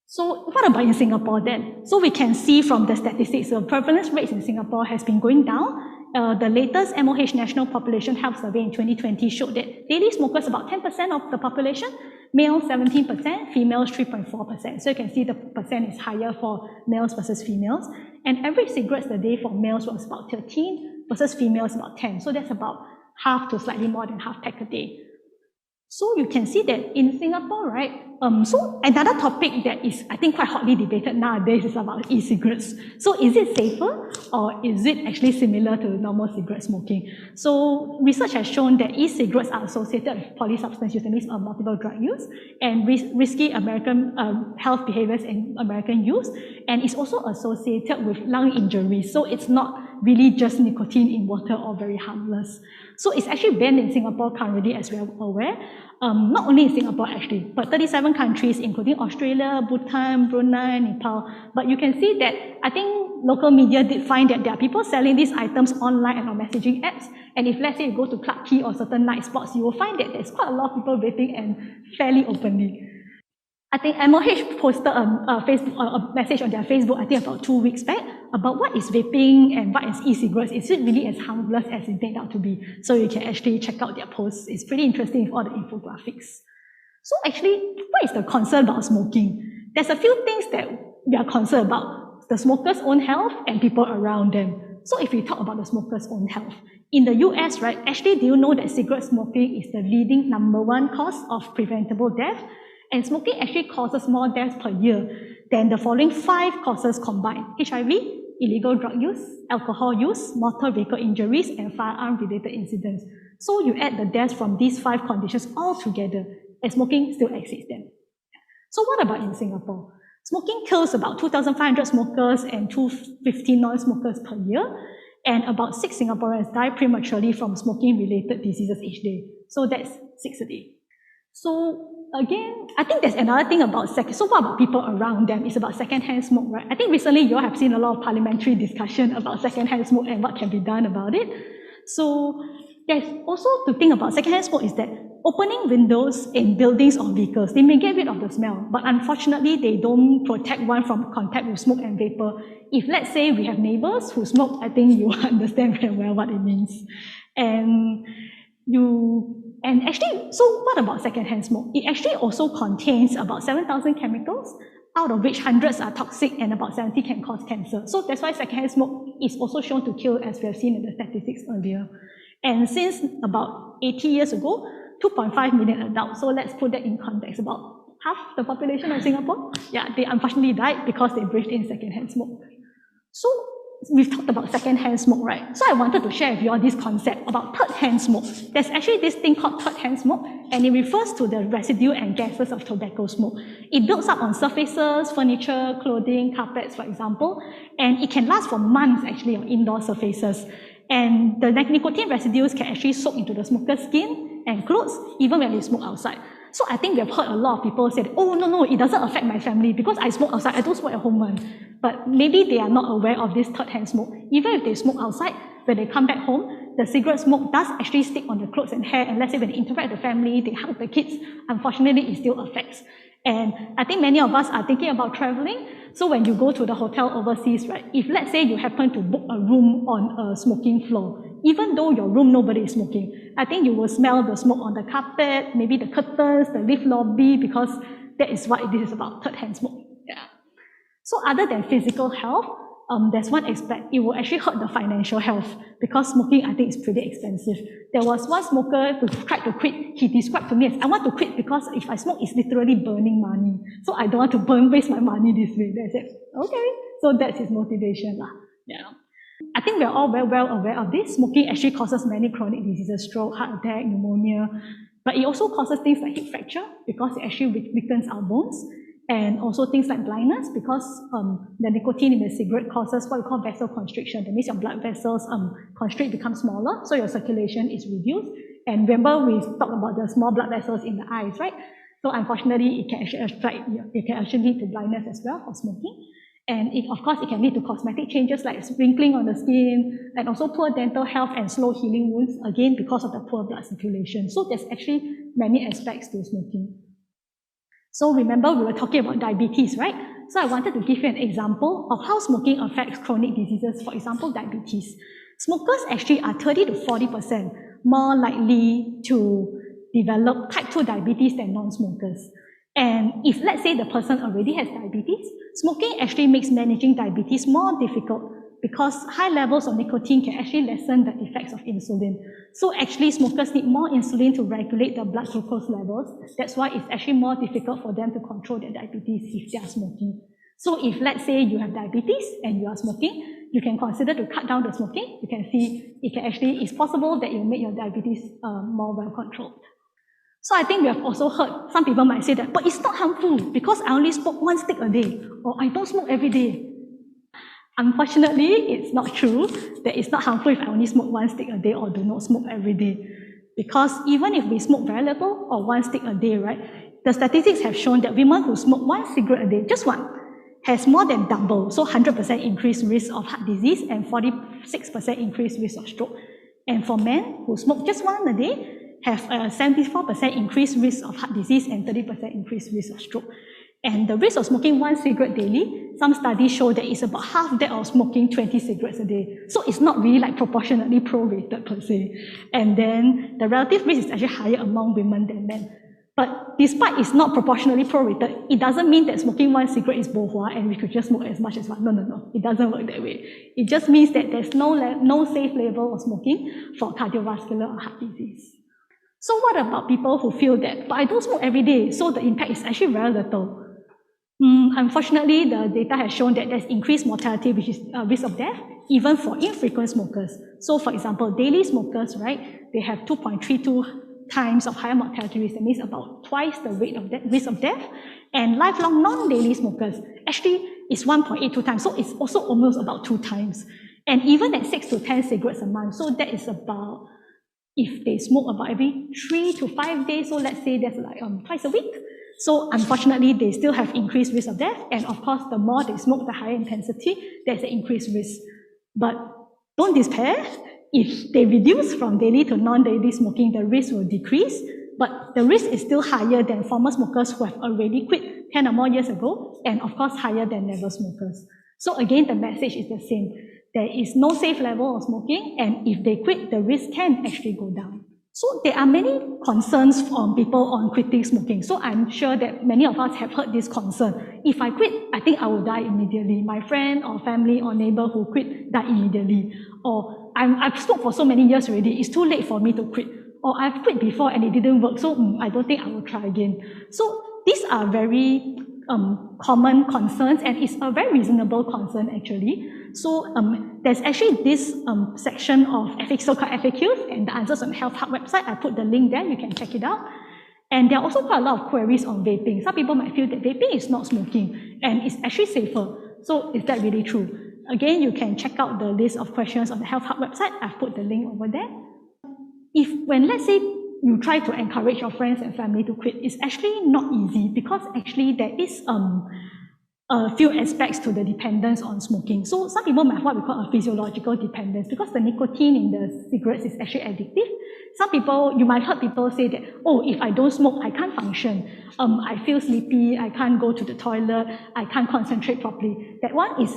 So what about in Singapore then? So we can see from the statistics, the prevalence rates in Singapore has been going down. The latest MOH National Population Health Survey in 2020 showed that daily smokers about 10% of the population, males 17%, females 3.4%. So you can see the percent is higher for males versus females. And average cigarettes a day for males was about 13 versus females about 10. So that's about half to slightly more than half pack a day. So you can see that in Singapore, right? So another topic that is, I think, quite hotly debated nowadays is about e-cigarettes. So is it safer or is it actually similar to normal cigarette smoking? So research has shown that e-cigarettes are associated with polysubstance use, that means multiple drug use, and risky American health behaviors in American use, and it's also associated with lung injuries. So it's not really just nicotine in water or very harmless. So it's actually banned in Singapore currently, as we are aware. Not only in Singapore actually, but 37 countries, including Australia, Bhutan, Brunei, Nepal. But you can see that I think local media did find that there are people selling these items online and on messaging apps. And if let's say you go to Clarke Quay or certain night spots, you will find that there's quite a lot of people vaping and fairly openly. I think MOH posted a message on their Facebook, I think about 2 weeks back, about what is vaping and what is e-cigarettes. Is it really as harmless as it's made out to be? So you can actually check out their posts. It's pretty interesting with all the infographics. So actually, what is the concern about smoking? There's a few things that we are concerned about: the smoker's own health and people around them. So if we talk about the smoker's own health, in the US, right, actually, do you know that cigarette smoking is the leading #1 cause of preventable death? And smoking actually causes more deaths per year than the following 5 causes combined: HIV, illegal drug use, alcohol use, motor vehicle injuries, and firearm-related incidents. So you add the deaths from these 5 conditions all together, and smoking still exceeds them. So what about in Singapore? Smoking kills about 2,500 smokers and 250 non-smokers per year, and about 6 Singaporeans die prematurely from smoking-related diseases each day. So that's 6 a day. So again, I think there's another thing about so what about people around them? It's about secondhand smoke, right? I think recently you all have seen a lot of parliamentary discussion about secondhand smoke and what can be done about it. So there's also to think about secondhand smoke is that opening windows in buildings or vehicles, they may get rid of the smell, but unfortunately they don't protect one from contact with smoke and vapor. If let's say we have neighbors who smoke, I think you understand very well what it means. And actually, so what about secondhand smoke? It actually also contains about 7,000 chemicals, out of which hundreds are toxic and about 70 can cause cancer. So that's why secondhand smoke is also shown to kill, as we have seen in the statistics earlier. And since about 80 years ago, 2.5 million adults, so let's put that in context, about half the population of Singapore, they unfortunately died because they breathed in secondhand smoke. So we've talked about second-hand smoke, right? So I wanted to share with you all this concept about third-hand smoke. There's actually this thing called third-hand smoke, and it refers to the residue and gases of tobacco smoke. It builds up on surfaces, furniture, clothing, carpets, for example, and it can last for months actually on indoor surfaces. And the nicotine residues can actually soak into the smoker's skin and clothes, even when they smoke outside. So I think we have heard a lot of people say, oh, no, it doesn't affect my family because I smoke outside, I don't smoke at home. But maybe they are not aware of this third-hand smoke. Even if they smoke outside, when they come back home, the cigarette smoke does actually stick on the clothes and hair, and let's say when they interact with the family, they hug the kids, unfortunately it still affects. And I think many of us are thinking about traveling, so when you go to the hotel overseas, right, if let's say you happen to book a room on a smoking floor, even though your room nobody is smoking, I think you will smell the smoke on the carpet, maybe the curtains, the lift lobby, because that is what this is about, third-hand smoke. Yeah. So other than physical health, there's one aspect, it will actually hurt the financial health, because smoking, I think, is pretty expensive. There was one smoker who tried to quit. He described to me as, I want to quit because if I smoke, it's literally burning money. So I don't want to waste my money this way. I said, okay. So that's his motivation. Yeah. I think we're all very well aware of this. Smoking actually causes many chronic diseases, stroke, heart attack, pneumonia, but it also causes things like hip fracture, because it actually weakens our bones. And also things like blindness, because the nicotine in the cigarette causes what we call vasoconstriction. That means your blood vessels constrict, become smaller, so your circulation is reduced. And remember, we talked about the small blood vessels in the eyes, right? So unfortunately, it can actually lead to blindness as well for smoking. And of course, it can lead to cosmetic changes like wrinkling on the skin, and also poor dental health and slow healing wounds, again, because of the poor blood circulation. So there's actually many aspects to smoking. So remember, we were talking about diabetes, right? So I wanted to give you an example of how smoking affects chronic diseases, for example, diabetes. Smokers actually are 30 to 40% more likely to develop type 2 diabetes than non-smokers. And if, let's say, the person already has diabetes, smoking actually makes managing diabetes more difficult, because high levels of nicotine can actually lessen the effects of insulin. So actually, smokers need more insulin to regulate the blood glucose levels. That's why it's actually more difficult for them to control their diabetes if they are smoking. So if, let's say, you have diabetes and you are smoking, you can consider to cut down the smoking. You can see it's possible that it will make your diabetes more well controlled. So I think we have also heard, some people might say that, but it's not harmful because I only smoke 1 stick a day, or I don't smoke every day. Unfortunately, it's not true that it's not harmful if I only smoke 1 stick a day or do not smoke every day. Because even if we smoke very little or 1 stick a day, right, the statistics have shown that women who smoke 1 cigarette a day, just one, has more than double, so 100% increased risk of heart disease and 46% increased risk of stroke. And for men who smoke just 1 a day, have a 74% increased risk of heart disease and 30% increased risk of stroke. And the risk of smoking 1 cigarette daily, some studies show that it's about half that of smoking 20 cigarettes a day. So it's not really like proportionately prorated per se. And then the relative risk is actually higher among women than men. But despite it's not proportionally prorated, it doesn't mean that smoking 1 cigarette is bohua and we could just smoke as much as one. No. It doesn't work that way. It just means that there's no safe level of smoking for cardiovascular or heart disease. So what about people who feel that, but I don't smoke every day, so the impact is actually very little? Unfortunately, the data has shown that there's increased mortality, which is risk of death, even for infrequent smokers. So for example, daily smokers, right, they have 2.32 times of higher mortality risk. That means about twice the rate of risk of death. And lifelong non-daily smokers actually is 1.82 times. So it's also almost about 2 times. And even at 6 to 10 cigarettes a month, so that is about, if they smoke about every 3 to 5 days, so let's say that's like twice a week. So unfortunately, they still have increased risk of death. And of course, the more they smoke, the higher intensity, there's an increased risk. But don't despair. If they reduce from daily to non-daily smoking, the risk will decrease. But the risk is still higher than former smokers who have already quit 10 or more years ago, and of course, higher than never smokers. So again, the message is the same. There is no safe level of smoking, and if they quit, the risk can actually go down. So there are many concerns from people on quitting smoking. So I'm sure that many of us have heard this concern. If I quit, I think I will die immediately. My friend or family or neighbor who quit die immediately. Or I've smoked for so many years already, it's too late for me to quit. Or I've quit before and it didn't work, so I don't think I will try again. So these are very common concerns, and it's a very reasonable concern actually. So there's actually this section of so-called FAQs and the answers on the Health Hub website. I put the link there, you can check it out. And there are also quite a lot of queries on vaping. Some people might feel that vaping is not smoking and it's actually safer. So is that really true? Again, you can check out the list of questions on the Health Hub website. I've put the link over there. When let's say you try to encourage your friends and family to quit, it's actually not easy, because actually there is a few aspects to the dependence on smoking. So some people might have what we call a physiological dependence because the nicotine in the cigarettes is actually addictive. Some people, you might heard people say that, oh, if I don't smoke, I can't function. I feel sleepy, I can't go to the toilet, I can't concentrate properly. That one is,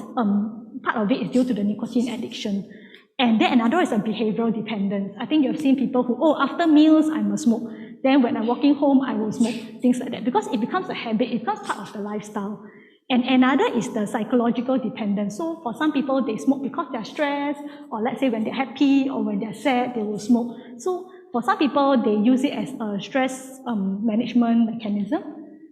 part of it is due to the nicotine addiction. And then another is a behavioral dependence. I think you've seen people who, oh, after meals, I must smoke. Then when I'm walking home, I will smoke, things like that. Because it becomes a habit, it becomes part of the lifestyle. And another is the psychological dependence. So for some people, they smoke because they're stressed, or let's say when they're happy or when they're sad, they will smoke. So for some people, they use it as a stress management mechanism.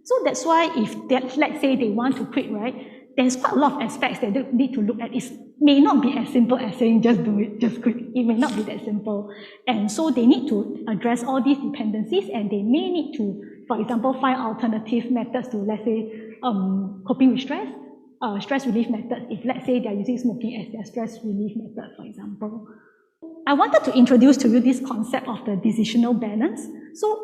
So that's why if let's say they want to quit, right, there's quite a lot of aspects that they need to look at. It may not be as simple as saying just do it, just quit. It may not be that simple. And so they need to address all these dependencies, and they may need to, for example, find alternative methods to, let's say, coping with stress, stress relief methods, if let's say they're using smoking as their stress relief method, for example. I wanted to introduce to you this concept of the decisional balance. So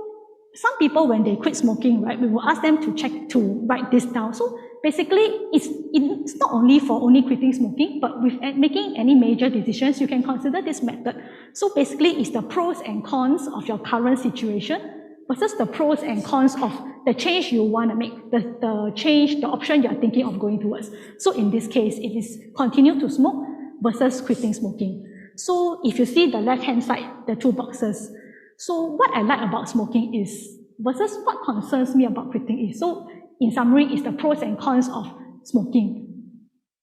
some people, when they quit smoking, right, we will ask them to write this down. So basically, it's not only for only quitting smoking, but with making any major decisions, you can consider this method. So basically, it's the pros and cons of your current situation versus the pros and cons of the change you want to make, the option you're thinking of going towards. So in this case, it is continue to smoke versus quitting smoking. So if you see the left-hand side, the two boxes. So what I like about smoking is, versus what concerns me about quitting is, so in summary, is the pros and cons of smoking.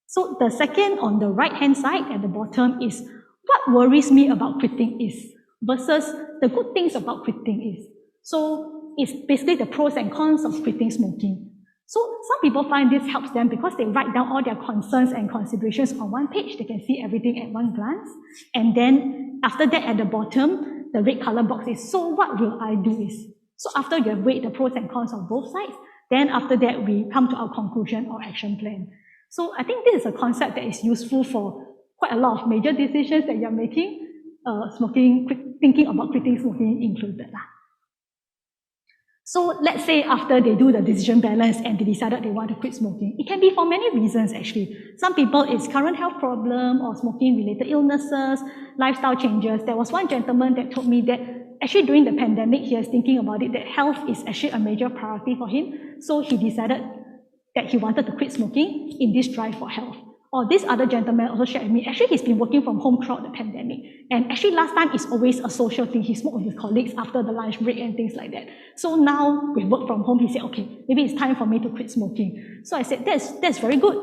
So the second on the right-hand side at the bottom is, what worries me about quitting is, versus the good things about quitting is. So it's basically the pros and cons of quitting smoking. So some people find this helps them because they write down all their concerns and considerations on one page. They can see everything at one glance. And then after that, at the bottom, the red color box is, so what will I do is. So after you have weighed the pros and cons of both sides, then after that, we come to our conclusion or action plan. So I think this is a concept that is useful for quite a lot of major decisions that you're making, thinking about quitting smoking included. So let's say after they do the decision balance and they decided they want to quit smoking. It can be for many reasons actually. Some people it's current health problem or smoking related illnesses, lifestyle changes. There was one gentleman that told me that actually during the pandemic he was thinking about it, that health is actually a major priority for him. So he decided that he wanted to quit smoking in this drive for health. Or this other gentleman also shared with me, actually he's been working from home throughout the pandemic. And actually last time it's always a social thing. He smoked with his colleagues after the lunch break and things like that. So now with work from home, he said, okay, maybe it's time for me to quit smoking. So I said, that's very good.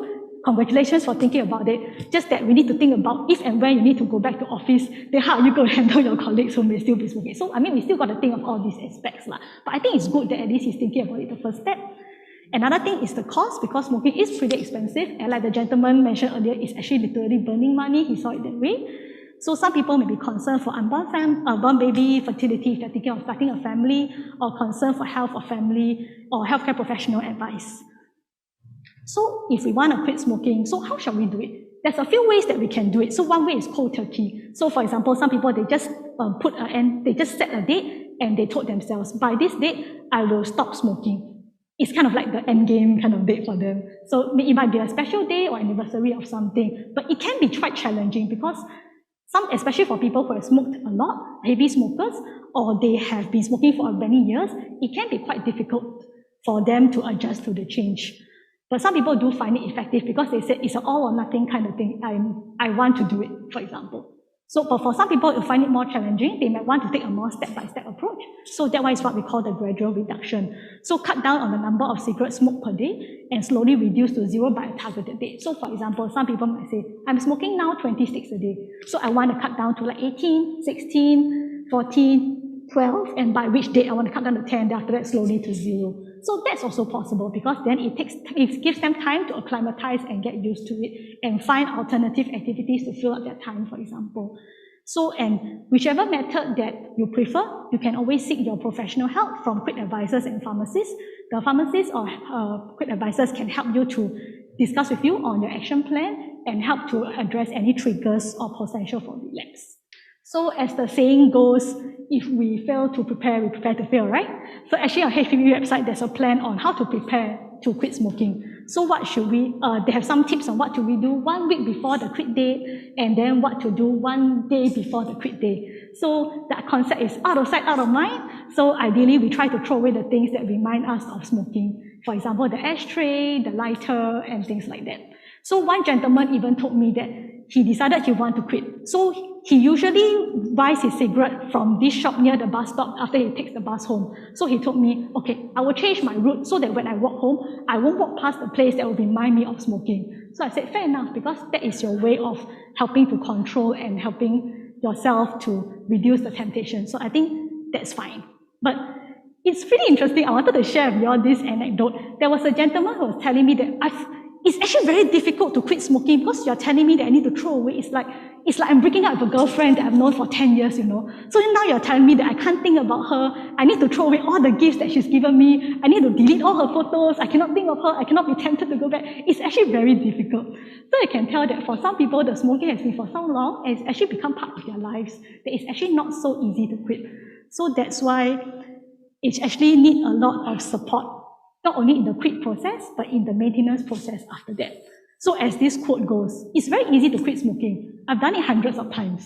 Congratulations for thinking about it. Just that we need to think about if and when you need to go back to office, then how are you going to handle your colleagues who may still be smoking? So I mean, we still got to think of all these aspects. But I think it's good that at least he's thinking about it the first step. Another thing is the cost, because smoking is pretty expensive, and like the gentleman mentioned earlier, it's actually literally burning money. He saw it that way. So some people may be concerned for unborn baby, fertility, if they're thinking of starting a family, or concerned for health of family, or healthcare professional advice. So if we want to quit smoking, so how shall we do it? There's a few ways that we can do it. So one way is cold turkey. So for example, some people, they just they just set a date, and they told themselves, by this date, I will stop smoking. It's kind of like the end game kind of date for them. So it might be a special day or anniversary of something, but it can be quite challenging because especially for people who have smoked a lot, heavy smokers, or they have been smoking for many years, it can be quite difficult for them to adjust to the change. But some people do find it effective because they say it's an all or nothing kind of thing. I want to do it, for example. So, but for some people, you find it more challenging. They might want to take a more step-by-step approach. So that is what we call the gradual reduction. So cut down on the number of cigarettes smoked per day and slowly reduce to zero by a targeted date. So for example, some people might say, I'm smoking now 20 sticks a day. So I want to cut down to like 18, 16, 14, 12, and by which date I want to cut down to 10, then after that slowly to zero. So that's also possible because then it gives them time to acclimatize and get used to it and find alternative activities to fill up their time, for example. So, and whichever method that you prefer, you can always seek your professional help from quit advisors and pharmacists. The pharmacists or quit advisors can help you to discuss with you on your action plan and help to address any triggers or potential for relapse. So as the saying goes, if we fail to prepare, we prepare to fail, right? So actually on HPB website, there's a plan on how to prepare to quit smoking. So what should we, they have some tips on what do we do 1 week before the quit day, and then what to do 1 day before the quit day. So that concept is out of sight, out of mind. So ideally, we try to throw away the things that remind us of smoking. For example, the ashtray, the lighter, and things like that. So one gentleman even told me that he decided he wanted to quit. So he usually buys his cigarette from this shop near the bus stop after he takes the bus home. So he told me, okay, I will change my route so that when I walk home, I won't walk past the place that will remind me of smoking. So I said, fair enough, because that is your way of helping to control and helping yourself to reduce the temptation. So I think that's fine. But it's pretty interesting. I wanted to share with you all this anecdote. There was a gentleman who was telling me that it's actually very difficult to quit smoking because you're telling me that I need to throw away. It's like I'm breaking up with a girlfriend that I've known for 10 years, you know. So now you're telling me that I can't think about her. I need to throw away all the gifts that she's given me. I need to delete all her photos. I cannot think of her. I cannot be tempted to go back. It's actually very difficult. So you can tell that for some people, the smoking has been for so long and it's actually become part of their lives that it's actually not so easy to quit. So that's why it actually needs a lot of support, not only in the quit process, but in the maintenance process after that. So as this quote goes, it's very easy to quit smoking. I've done it hundreds of times.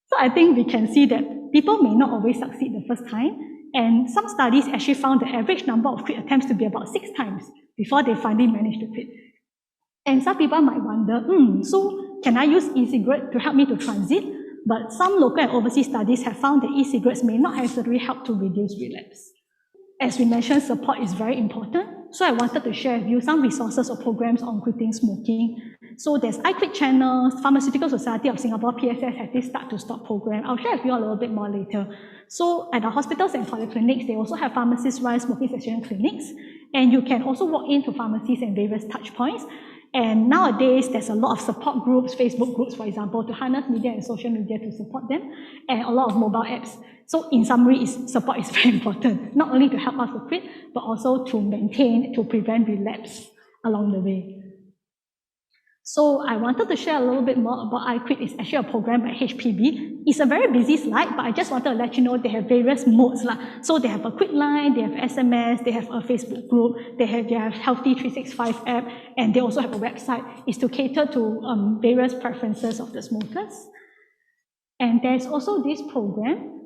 So I think we can see that people may not always succeed the first time, and some studies actually found the average number of quit attempts to be about 6 times before they finally manage to quit. And some people might wonder, so can I use e-cigarette to help me to transit? But some local and overseas studies have found that e-cigarettes may not necessarily help to reduce relapse. As we mentioned, support is very important. So I wanted to share with you some resources or programs on quitting smoking. So there's iQuit channels, Pharmaceutical Society of Singapore, PSS, has this Start to Stop program. I'll share with you a little bit more later. So at the hospitals and polyclinics, they also have pharmacist-run smoking cessation clinics. And you can also walk into pharmacies and various touch points. And nowadays, there's a lot of support groups, Facebook groups, for example, to harness media and social media to support them, and a lot of mobile apps. So in summary, support is very important, not only to help us to quit, but also to maintain, to prevent relapse along the way. So I wanted to share a little bit more about iQuit. It's actually a program by HPB. It's a very busy slide, but I just wanted to let you know they have various modes. So they have a quit line, they have SMS, they have a Facebook group, they have Healthy 365 app, and they also have a website. It's to cater to various preferences of the smokers. And there's also this program.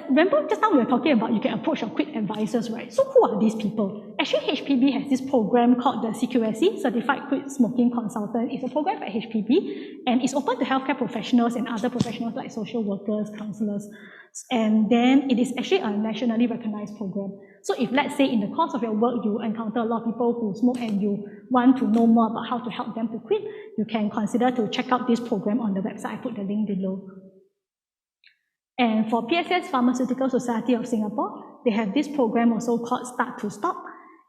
Remember just now we were talking about you can approach your quit advisors, right? So who are these people? Actually, HPB has this program called the CQSC, Certified Quit Smoking Consultant. It's a program by HPB, and it's open to healthcare professionals and other professionals like social workers, counselors. And then it is actually a nationally recognized program. So if, let's say, in the course of your work, you encounter a lot of people who smoke and you want to know more about how to help them to quit, you can consider to check out this program on the website. I put the link below. And for PSS, Pharmaceutical Society of Singapore, they have this program also called Start to Stop.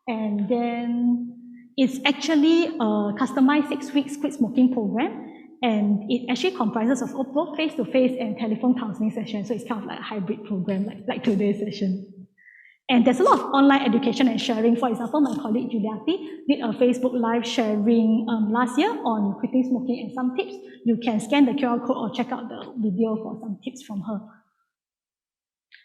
And then it's actually a customized 6 weeks quit smoking program. And it actually comprises of both face-to-face and telephone counseling sessions. So it's kind of like a hybrid program, like today's session. And there's a lot of online education and sharing. For example, my colleague Juliati did a Facebook Live sharing last year on quitting smoking and some tips. You can scan the QR code or check out the video for some tips from her.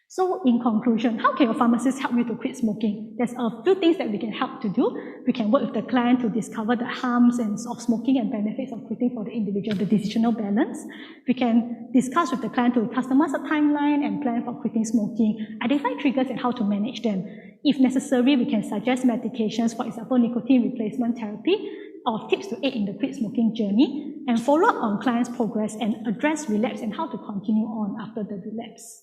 So in conclusion, how can your pharmacist help you to quit smoking? There's a few things that we can help to do. We can work with the client to discover the harms of smoking and benefits of quitting for the individual, the decisional balance. We can discuss with the client to customize a timeline and plan for quitting smoking, identify triggers and how to manage them. If necessary, we can suggest medications, for example, nicotine replacement therapy, or tips to aid in the quit smoking journey, and follow up on clients' progress and address relapse and how to continue on after the relapse.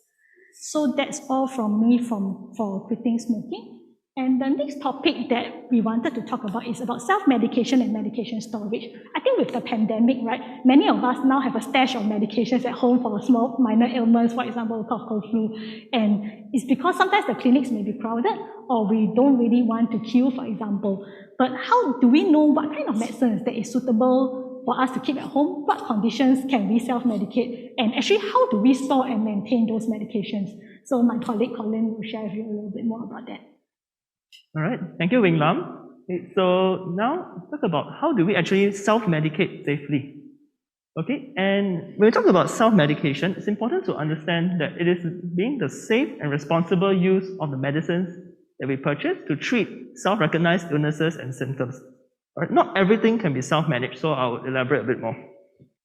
So that's all from me for quitting smoking. And the next topic that we wanted to talk about is about self-medication and medication storage. I think with the pandemic, right, many of us now have a stash of medications at home for small minor ailments, for example, cough, cold, flu. And it's because sometimes the clinics may be crowded or we don't really want to queue, for example. But how do we know what kind of medicines that is suitable for us to keep at home? What conditions can we self-medicate? And actually, how do we store and maintain those medications? So my colleague Colin will share with you a little bit more about that. All right, thank you, Wing Lam. Okay, so now let's talk about how do we actually self-medicate safely. Okay, and when we talk about self-medication, it's important to understand that it is being the safe and responsible use of the medicines that we purchase to treat self-recognized illnesses and symptoms. Right? Not everything can be self-managed, so I'll elaborate a bit more.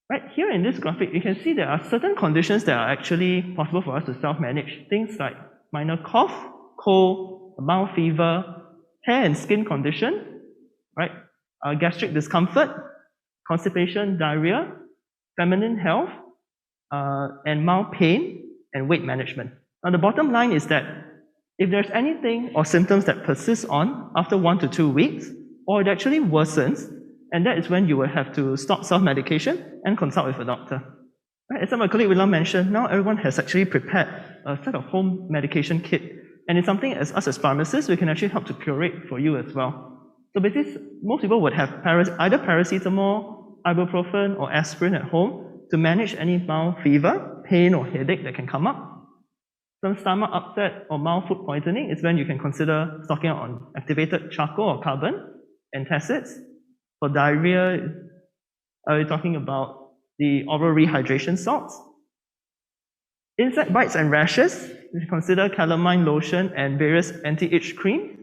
Right, here in this graphic, you can see there are certain conditions that are actually possible for us to self-manage. Things like minor cough, cold, mild fever, hair and skin condition, right? Gastric discomfort, constipation, diarrhea, feminine health, and mild pain and weight management. Now the bottom line is that if there's anything or symptoms that persist on after 1 to 2 weeks, or it actually worsens, and that is when you will have to stop self-medication and consult with a doctor. Right? As my colleague William mentioned, now everyone has actually prepared a set of home medication kit, and it's something as us as pharmacists, we can actually help to curate for you as well. So basically, most people would have either paracetamol, ibuprofen, or aspirin at home to manage any mild fever, pain, or headache that can come up. Some stomach upset or mild food poisoning is when you can consider stocking up on activated charcoal or carbon antacids. For diarrhea, we're talking about the oral rehydration salts. Insect bites and rashes, you can consider calamine lotion and various anti-itch cream.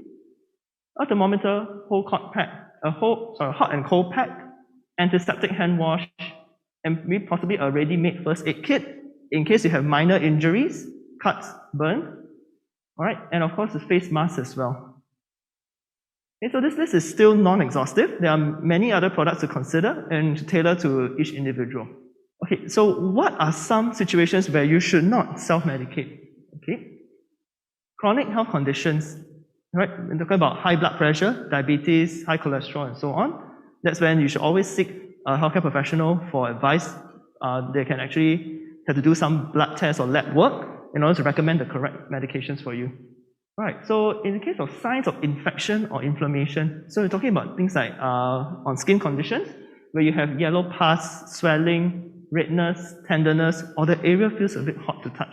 A thermometer, hot and cold pack, antiseptic hand wash, and maybe possibly a ready-made first aid kit in case you have minor injuries, cuts, burn. All right, and of course the face mask as well. Okay, so this list is still non-exhaustive. There are many other products to consider and to tailor to each individual. Okay, so what are some situations where you should not self-medicate? Okay, chronic health conditions, right? We're talking about high blood pressure, diabetes, high cholesterol, and so on. That's when you should always seek a healthcare professional for advice. They can actually have to do some blood tests or lab work in order to recommend the correct medications for you. Right, so in the case of signs of infection or inflammation, so we're talking about things like on skin conditions, where you have yellow pus, swelling, redness, tenderness, or the area feels a bit hot to touch.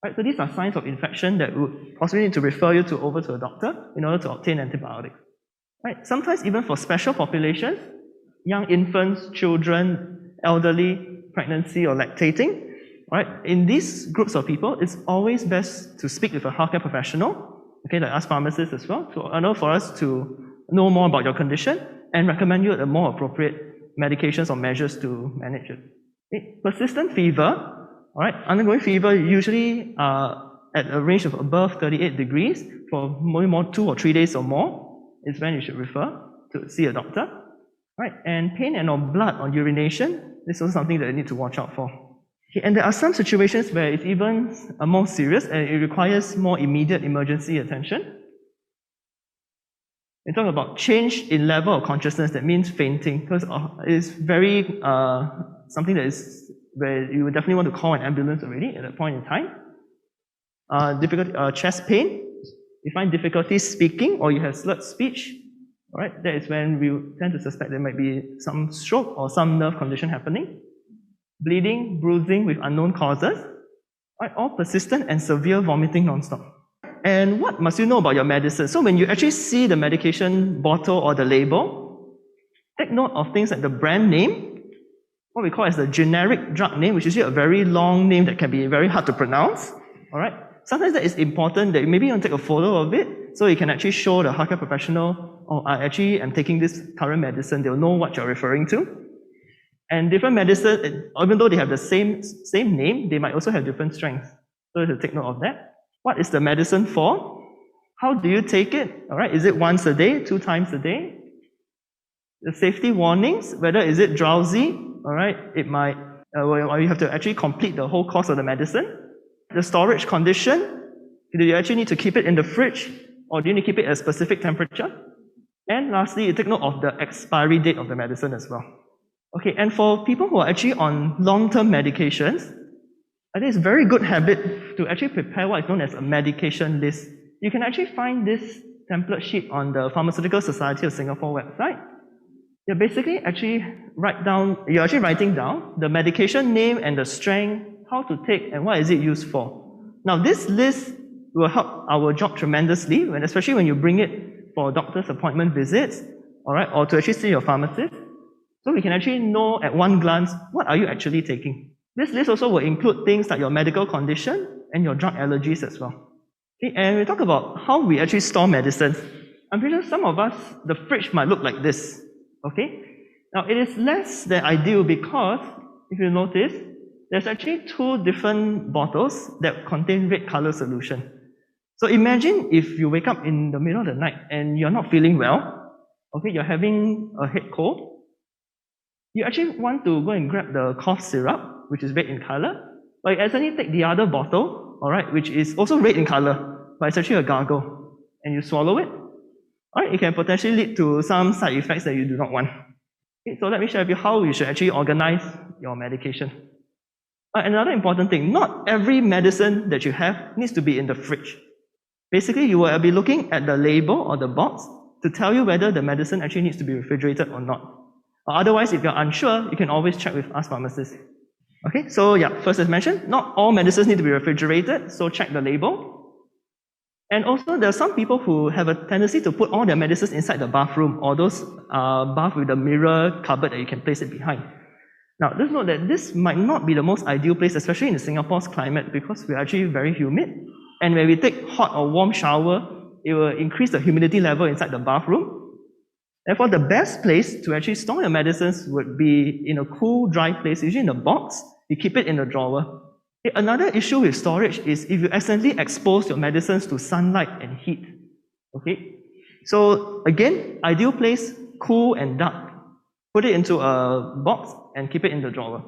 Right, so these are signs of infection that would possibly need to refer you over to a doctor in order to obtain antibiotics. Right, sometimes even for special populations, young infants, children, elderly, pregnancy, or lactating, right? In these groups of people, it's always best to speak with a healthcare professional, okay, like us pharmacists as well, in order for us to know more about your condition and recommend you a more appropriate medications or measures to manage it. Okay. Persistent fever, all right, undergoing fever usually at a range of above 38 degrees for more 2 or 3 days or more is when you should refer to see a doctor. Right, and pain and or blood on urination is also something that you need to watch out for. Okay, and there are some situations where it's even more serious and it requires more immediate emergency attention. We talk about change in level of consciousness, that means fainting, because it's very something that is where you would definitely want to call an ambulance already at that point in time. Chest pain, you find difficulty speaking or you have slurred speech, all right, that is when we tend to suspect there might be some stroke or some nerve condition happening. Bleeding, bruising with unknown causes, right, or persistent and severe vomiting non-stop. And what must you know about your medicine? So when you actually see the medication bottle or the label, take note of things like the brand name, what we call as the generic drug name, which is usually a very long name that can be very hard to pronounce. All right. Sometimes that is important that maybe you want to take a photo of it so you can actually show the healthcare professional, oh, I actually am taking this current medicine. They'll know what you're referring to. And different medicine, even though they have the same name, they might also have different strengths. So you have to take note of that. What is the medicine for? How do you take it? All right, is it once a day, 2 times a day? The safety warnings, whether is it drowsy? All right, it might, or you have to actually complete the whole course of the medicine. The storage condition, do you actually need to keep it in the fridge, or do you need to keep it at a specific temperature? And lastly, you take note of the expiry date of the medicine as well. Okay, and for people who are actually on long-term medications, I think it's a very good habit to actually prepare what is known as a medication list. You can actually find this template sheet on the Pharmaceutical Society of Singapore website. You're basically actually you're actually writing down the medication name and the strength, how to take, and what is it used for. Now, this list will help our job tremendously, especially when you bring it for doctor's appointment visits, all right, or to actually see your pharmacist. So we can actually know at one glance, what are you actually taking? This list also will include things like your medical condition and your drug allergies as well. Okay, and we talk about how we actually store medicines. I'm pretty sure some of us, the fridge might look like this, okay? Now, it is less than ideal because, if you notice, there's actually two different bottles that contain red color solution. So imagine if you wake up in the middle of the night and you're not feeling well, okay, you're having a head cold, you actually want to go and grab the cough syrup, which is red in color, but you accidentally take the other bottle, alright, which is also red in color, but it's actually a gargle, and you swallow it. Alright, it can potentially lead to some side effects that you do not want. Okay, so let me share with you how you should actually organize your medication. Another important thing, not every medicine that you have needs to be in the fridge. Basically, you will be looking at the label or the box to tell you whether the medicine actually needs to be refrigerated or not. Or otherwise, if you're unsure, you can always check with us pharmacists. Okay, so yeah, first as mentioned, not all medicines need to be refrigerated, so check the label. And also, there are some people who have a tendency to put all their medicines inside the bathroom or those bath with a mirror cupboard that you can place it behind. Now, just note that this might not be the most ideal place, especially in Singapore's climate, because we're actually very humid. And when we take hot or warm shower, it will increase the humidity level inside the bathroom. Therefore, the best place to actually store your medicines would be in a cool, dry place, usually in a box. You keep it in a drawer. Okay, another issue with storage is if you accidentally expose your medicines to sunlight and heat. Okay? So again, ideal place, cool and dark. Put it into a box and keep it in the drawer.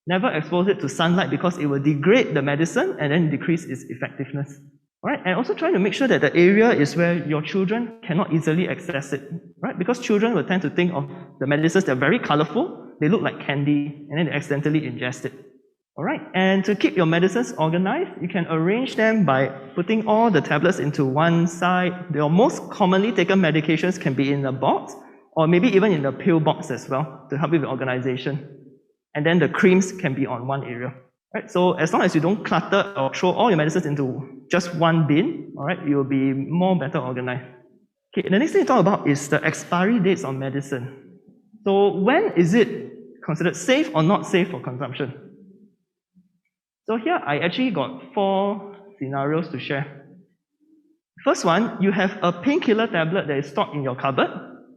Never expose it to sunlight because it will degrade the medicine and then decrease its effectiveness. Right? And also try to make sure that the area is where your children cannot easily access it. Right? Because children will tend to think of the medicines that are very colorful, they look like candy, and then they accidentally ingest it. Alright, and to keep your medicines organized, you can arrange them by putting all the tablets into one side. Your most commonly taken medications can be in a box, or maybe even in the pill box as well, to help you with organization. And then the creams can be on one area. Right? So as long as you don't clutter or throw all your medicines into just one bin, alright, you will be better organized. Okay, the next thing to talk about is the expiry dates on medicine. So when is it considered safe or not safe for consumption? So here I actually got 4 scenarios to share. First one, you have a painkiller tablet that is stored in your cupboard.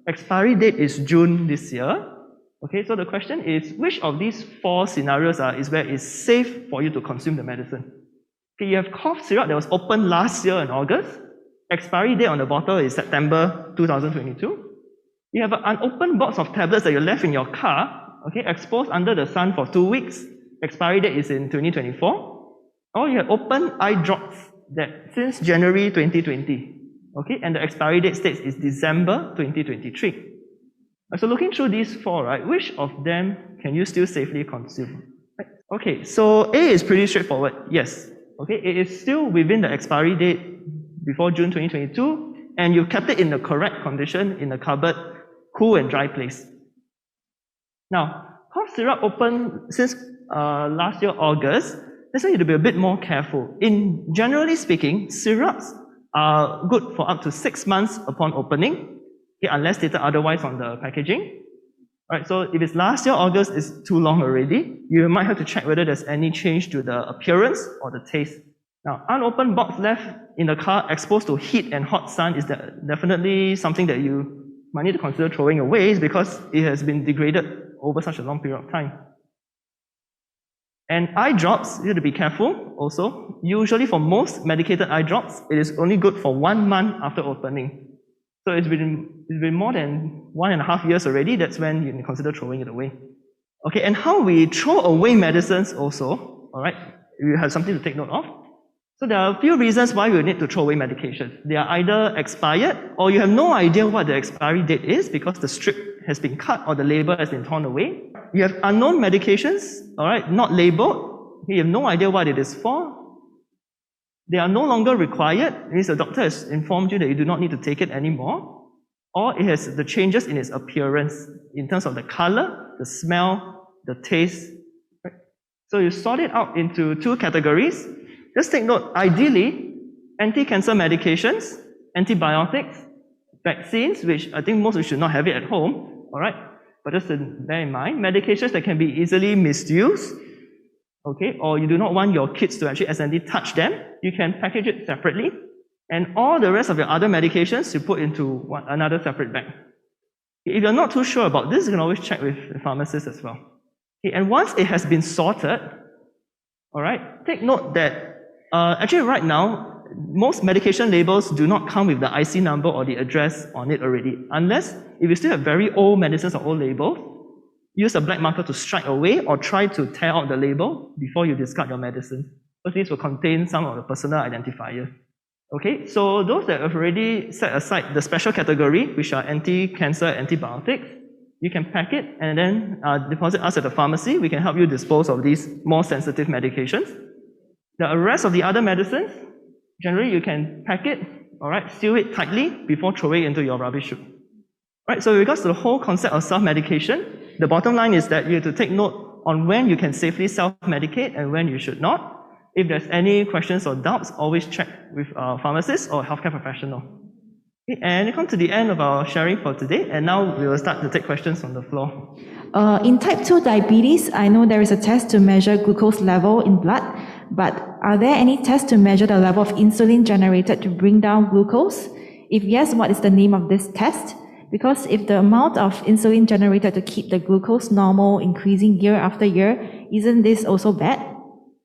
Expiry date is June this year. Okay, so the question is, which of these 4 scenarios is where it's safe for you to consume the medicine? Okay, you have cough syrup that was opened last year in August. Expiry date on the bottle is September 2022. You have an unopened box of tablets that you left in your car, okay, exposed under the sun for 2 weeks. Expiry date is in 2024. Or you have open eye drops that since January 2020. Okay, and the expiry date states is December 2023. So looking through these 4, right, which of them can you still safely consume? Right. Okay, so A is pretty straightforward. Yes. Okay, it is still within the expiry date before June 2022, and you kept it in the correct condition in the cupboard, cool and dry place. Now, cough syrup opened since last year, August. That's why you have to be a bit more careful. Generally speaking, syrups are good for up to 6 months upon opening, okay, unless stated otherwise on the packaging. Alright, so if it's last year, August, it's too long already. You might have to check whether there's any change to the appearance or the taste. Now, unopened box left in the car exposed to heat and hot sun is definitely something that you might need to consider throwing away because it has been degraded over such a long period of time. And eye drops, you have to be careful also. Usually for most medicated eye drops, it is only good for 1 month after opening. So it's been more than 1.5 years already. That's when you can consider throwing it away. Okay, and how we throw away medicines also, alright, you have something to take note of. So there are a few reasons why we need to throw away medications. They are either expired, or you have no idea what the expiry date is because the strip has been cut or the label has been torn away. You have unknown medications, alright, not labeled. You have no idea what it is for. They are no longer required. It means the doctor has informed you that you do not need to take it anymore. Or it has the changes in its appearance in terms of the color, the smell, the taste. Right? So you sort it out into 2 categories. Just take note, ideally, anti-cancer medications, antibiotics, vaccines, which I think most of you should not have it at home, alright? But just to bear in mind, medications that can be easily misused, okay, or you do not want your kids to actually accidentally touch them, you can package it separately. And all the rest of your other medications you put into another separate bag. If you're not too sure about this, you can always check with the pharmacist as well. Okay, and once it has been sorted, all right, take note that actually right now, most medication labels do not come with the IC number or the address on it already, unless if you still have very old medicines or old labels, use a black marker to strike away or try to tear out the label before you discard your medicine, because these will contain some of the personal identifiers. Okay, so those that have already set aside the special category, which are anti-cancer antibiotics, you can pack it and then deposit us at the pharmacy. We can help you dispose of these more sensitive medications. The rest of the other medicines, generally you can pack it, all right, seal it tightly before throwing it into your rubbish chute. Right, so with regards to the whole concept of self-medication, the bottom line is that you have to take note on when you can safely self-medicate and when you should not. If there's any questions or doubts, always check with a pharmacist or a healthcare professional. Okay, and we come to the end of our sharing for today, and now we will start to take questions from the floor. In type 2 diabetes, I know there is a test to measure glucose level in blood, but are there any tests to measure the level of insulin generated to bring down glucose? If yes, what is the name of this test? Because if the amount of insulin generated to keep the glucose normal increasing year after year, isn't this also bad?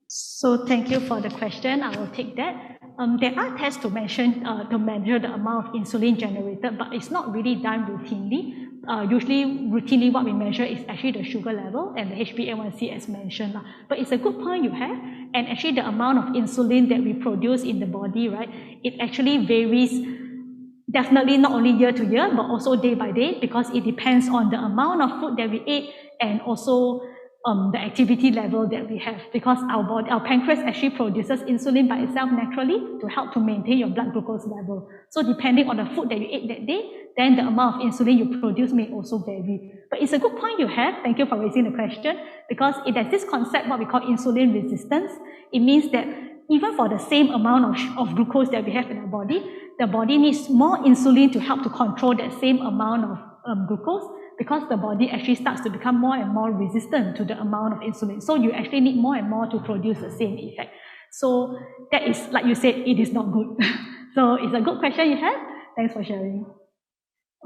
So thank you for the question. I will take that. There are tests to measure the amount of insulin generated, but it's not really done routinely. Usually, routinely what we measure is actually the sugar level and the HbA1c as mentioned. But it's a good point you have. And actually the amount of insulin that we produce in the body, right, it actually varies definitely not only year to year, but also day by day, because it depends on the amount of food that we ate and also the activity level that we have, because our pancreas actually produces insulin by itself naturally to help to maintain your blood glucose level. So depending on the food that you ate that day, then the amount of insulin you produce may also vary. But it's a good point you have. Thank you for raising the question, because it has this concept, what we call insulin resistance. It means that even for the same amount of glucose that we have in our body, the body needs more insulin to help to control that same amount of glucose, because the body actually starts to become more and more resistant to the amount of insulin. So you actually need more and more to produce the same effect. So that is, like you said, it is not good. So it's a good question you have. Thanks for sharing.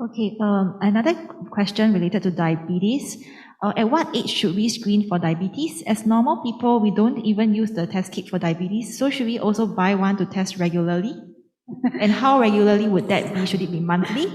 Okay, another question related to diabetes. At what age should we screen for diabetes? As normal people, we don't even use the test kit for diabetes. So should we also buy one to test regularly? And how regularly would that be? Should it be monthly?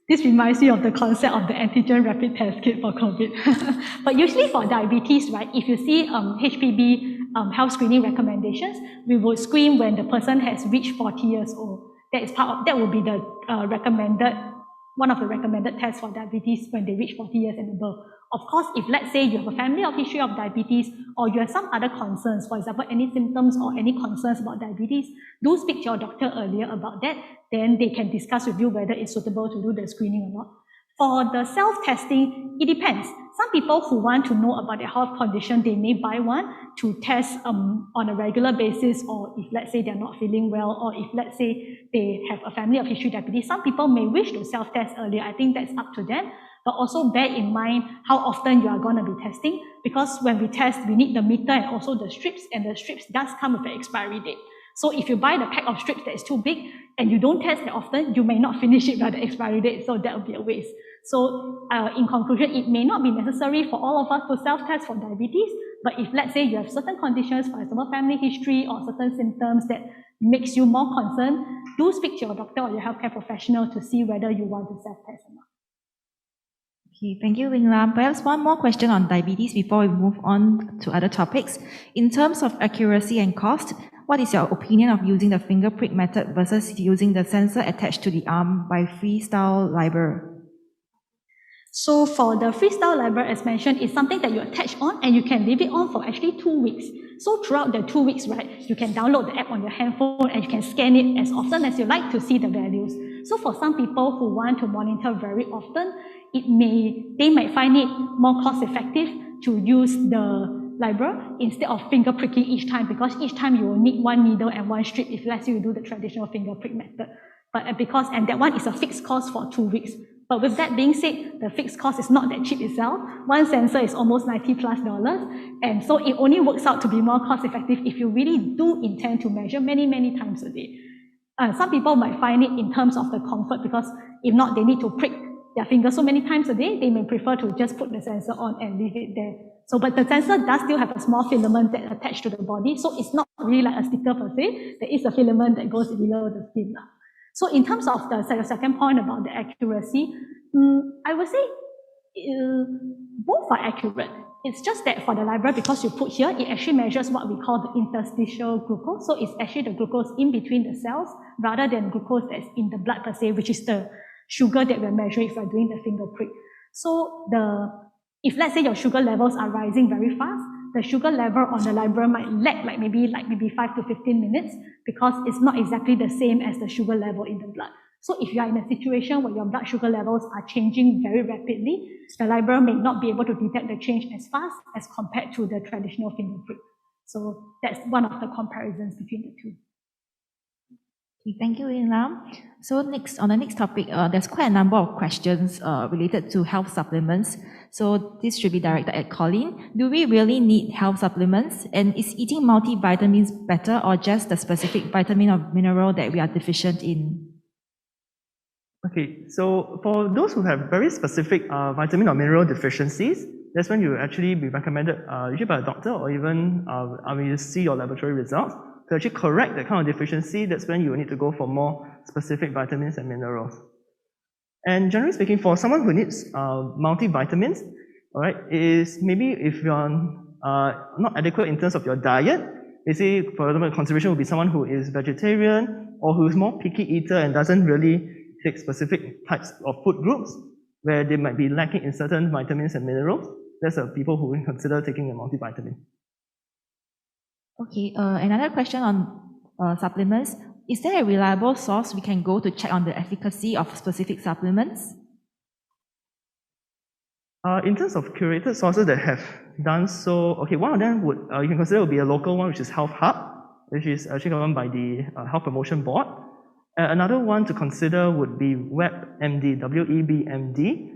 This reminds me of the concept of the antigen rapid test kit for COVID. But usually for diabetes, right, if you see HPB health screening recommendations, we would screen when the person has reached 40 years old. That would be the one of the recommended tests for diabetes when they reach 40 years and above. Of course, if let's say you have a family of history of diabetes, or you have some other concerns, for example, any symptoms or any concerns about diabetes, do speak to your doctor earlier about that. Then they can discuss with you whether it's suitable to do the screening or not. For the self-testing, it depends. Some people who want to know about their health condition, they may buy one to test on a regular basis, or if let's say they're not feeling well, or if let's say they have a family of history of diabetes. Some people may wish to self-test earlier. I think that's up to them. But also bear in mind how often you are going to be testing, because when we test, we need the meter and also the strips, and the strips does come with an expiry date. So if you buy the pack of strips that is too big and you don't test that often, you may not finish it by the expiry date, so that will be a waste. So in conclusion, it may not be necessary for all of us to self-test for diabetes, but if let's say you have certain conditions, for example, family history or certain symptoms that makes you more concerned, do speak to your doctor or your healthcare professional to see whether you want to self-test or not. Okay, thank you, Wing Lam. Perhaps one more question on diabetes before we move on to other topics. In terms of accuracy and cost, what is your opinion of using the finger prick method versus using the sensor attached to the arm by Freestyle Libre? So for the Freestyle Libre, as mentioned, is something that you attach on and you can leave it on for actually 2 weeks. So throughout the 2 weeks, right, you can download the app on your handphone and you can scan it as often as you like to see the values. So for some people who want to monitor very often, they might find it more cost effective to use the Libre instead of finger pricking each time, because each time you will need one needle and one strip if let's say you do the traditional finger prick method. And that one is a fixed cost for 2 weeks. But with that being said, the fixed cost is not that cheap itself. One sensor is almost $90+, and so it only works out to be more cost effective if you really do intend to measure many, many times a day. Some people might find it in terms of the comfort, because if not, they need to prick their finger so many times a day, they may prefer to just put the sensor on and leave it there. So, but the sensor does still have a small filament that attached to the body, so it's not really like a sticker per se. There is a filament that goes below the skin. So in terms of the second point about the accuracy, I would say both are accurate. It's just that for the library, because you put here, it actually measures what we call the interstitial glucose. So it's actually the glucose in between the cells rather than glucose that's in the blood per se, which is the sugar that we're measuring if we're doing the finger prick. So if let's say your sugar levels are rising very fast, the sugar level on the library might lag like maybe 5 to 15 minutes, because it's not exactly the same as the sugar level in the blood. So if you are in a situation where your blood sugar levels are changing very rapidly, the library may not be able to detect the change as fast as compared to the traditional finger prick. So that's one of the comparisons between the two. Okay, thank you, Wing Lam. So next, on the next topic, there's quite a number of questions related to health supplements. So this should be directed at Colleen. Do we really need health supplements? And is eating multivitamins better, or just the specific vitamin or mineral that we are deficient in? Okay, so for those who have very specific vitamin or mineral deficiencies, that's when you actually be recommended usually by a doctor, or even when you see your laboratory results, to actually correct that kind of deficiency. That's when you need to go for more specific vitamins and minerals. And generally speaking, for someone who needs multivitamins, all right, is maybe if you're not adequate in terms of your diet. They say, for example, consideration would be someone who is vegetarian or who is more picky eater and doesn't really take specific types of food groups where they might be lacking in certain vitamins and minerals. That's people who will consider taking a multivitamin. Okay, another question on supplements. Is there a reliable source we can go to check on the efficacy of specific supplements? In terms of curated sources that have done so, okay, one of them would you can consider would be a local one, which is Health Hub, which is actually governed by the Health Promotion Board. Another one to consider would be WebMD, WEBMD,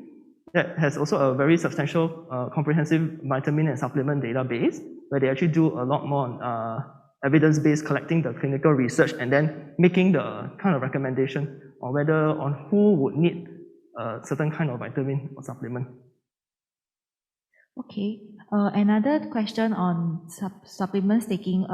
that has also a very substantial, comprehensive vitamin and supplement database, where they actually do a lot more on evidence-based, collecting the clinical research and then making the kind of recommendation on who would need a certain kind of vitamin or supplement. Okay, another question on supplements taking.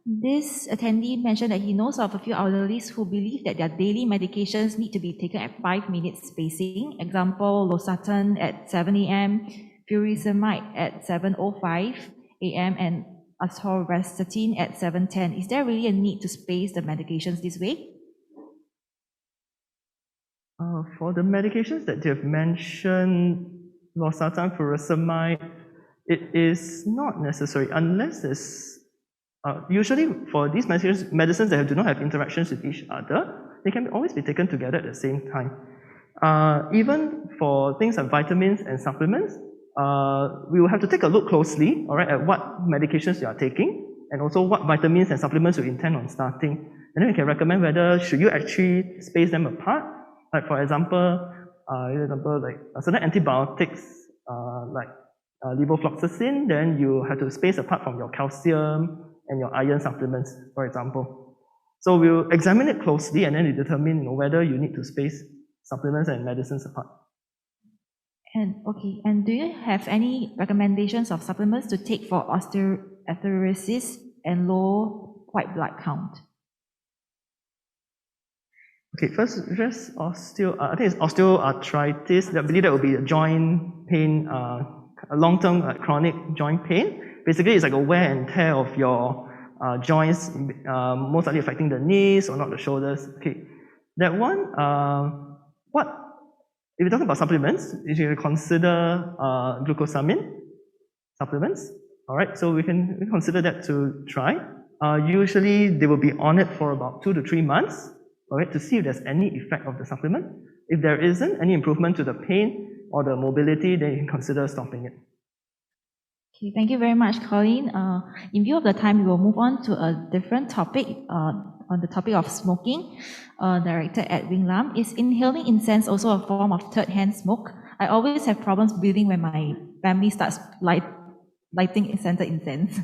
This attendee mentioned that he knows of a few elderlies who believe that their daily medications need to be taken at 5 minutes spacing. Example, losartan at 7 a.m., furosemide at 7:05 a.m., and atorvastatin at 7:10. Is there really a need to space the medications this way? For the medications that you've mentioned, losartan, furosemide, it is not necessary unless there's usually for these medicines that do not have interactions with each other, they can always be taken together at the same time. Even for things like vitamins and supplements, we will have to take a look closely, all right, at what medications you are taking, and also what vitamins and supplements you intend on starting. And then we can recommend whether should you actually space them apart. Like for example, like certain antibiotics, like levofloxacin, then you have to space apart from your calcium and your iron supplements, for example. So we'll examine it closely and then determine whether you need to space supplements and medicines apart. And do you have any recommendations of supplements to take for osteoarthritis and low white blood count? Okay, first, just I think it's osteoarthritis. I believe that would be a joint pain, a long-term chronic joint pain. Basically, it's like a wear and tear of your joints, most likely affecting the knees or not the shoulders. Okay, that one, if you're talking about supplements, you should consider glucosamine supplements. All right, so we can consider that to try. Usually, they will be on it for about 2 to 3 months, all right, to see if there's any effect of the supplement. If there isn't any improvement to the pain or the mobility, then you can consider stopping it. Okay, thank you very much, Colleen. In view of the time, we will move on to a different topic on the topic of smoking, directed at Wing Lam. Is inhaling incense also a form of third-hand smoke? I always have problems breathing when my family starts lighting scented incense.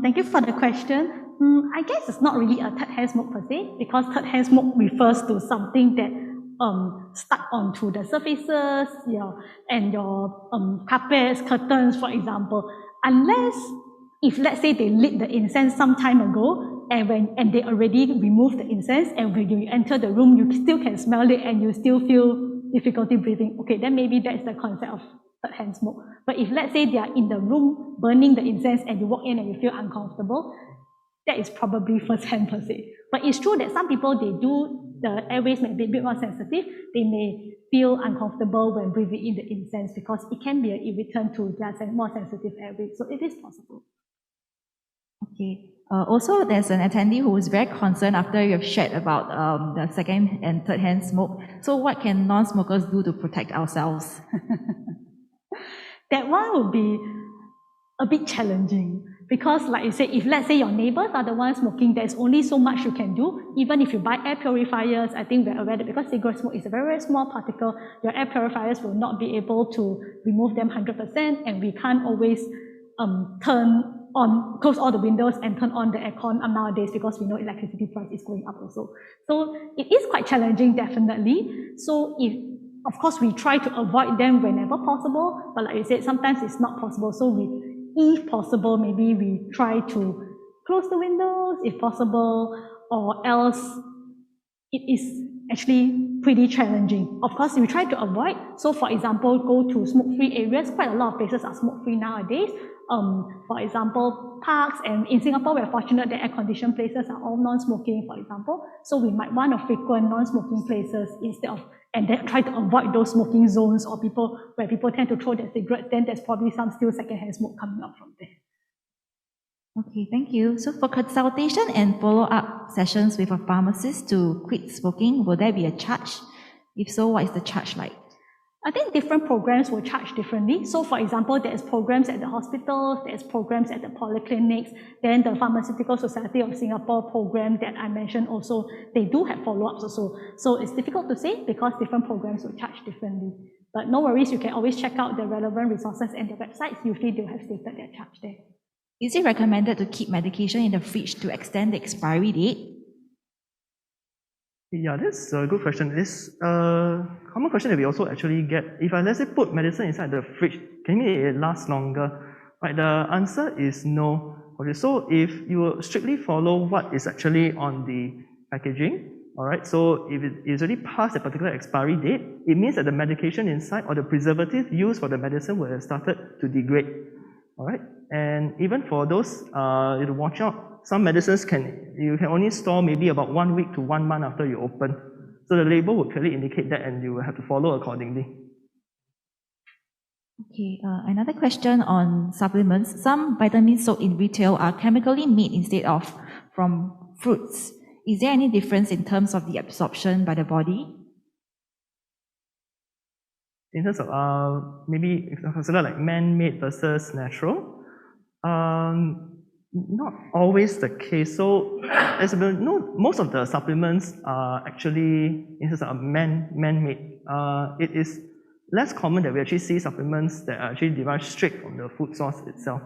Thank you for the question. I guess it's not really a third-hand smoke per se, because third-hand smoke refers to something that stuck onto the surfaces, and your carpets, curtains, for example. Unless, if let's say they lit the incense some time ago, and they already removed the incense, and when you enter the room, you still can smell it, and you still feel difficulty breathing. Okay, then maybe that's the concept of third-hand smoke. But if let's say they are in the room burning the incense, and you walk in and you feel uncomfortable, that is probably first-hand per se. But it's true that some people, the airways may be a bit more sensitive. They may feel uncomfortable when breathing in the incense because it can be an irritant to their more sensitive airways. So it is possible. Okay. Also, there's an attendee who is very concerned after you have shared about the second and third hand smoke. So what can non-smokers do to protect ourselves? That one would be a bit challenging because, like you said, if let's say your neighbors are the ones smoking, there's only so much you can do. Even if you buy air purifiers, I think we're aware that because cigarette smoke is a very, very small particle, your air purifiers will not be able to remove them 100%, and we can't always close all the windows and turn on the aircon nowadays because we know electricity price is going up also. So it is quite challenging, definitely. So of course, we try to avoid them whenever possible, but like you said, sometimes it's not possible. So if possible, maybe we try to close the windows if possible, or else it is actually pretty challenging. Of course, we try to avoid. So for example, go to smoke-free areas. Quite a lot of places are smoke-free nowadays. For example, parks, and in Singapore, we're fortunate that air-conditioned places are all non-smoking, for example. So we might want to frequent non-smoking places instead of, and then try to avoid those smoking zones or where people tend to throw their cigarettes. Then there's probably some still secondhand smoke coming out from there. Okay, thank you. So for consultation and follow-up sessions with a pharmacist to quit smoking, will there be a charge? If so, what is the charge like? I think different programs will charge differently. So for example, there's programs at the hospitals, there's programs at the polyclinics, then the Pharmaceutical Society of Singapore program that I mentioned also, they do have follow-ups also. So it's difficult to say because different programs will charge differently. But no worries, you can always check out the relevant resources and their websites. Usually they'll have stated their charge there. Is it recommended to keep medication in the fridge to extend the expiry date? Yeah, that's a good question. It's a common question that we also actually get. If I, let's say, put medicine inside the fridge, can it last longer? Right, the answer is no. Okay, so if you strictly follow what is actually on the packaging, all right, so if it is already past a particular expiry date, it means that the medication inside or the preservative used for the medicine will have started to degrade. All right, and even for those, you have to watch out. Some medicines you can only store maybe about 1 week to 1 month after you open. So the label will clearly indicate that, and you will have to follow accordingly. Okay, another question on supplements. Some vitamins sold in retail are chemically made instead of from fruits. Is there any difference in terms of the absorption by the body? In terms of maybe if you consider like man-made versus natural, not always the case. So, as we know, most of the supplements are actually in terms of man-made. It is less common that we actually see supplements that are actually derived straight from the food source itself.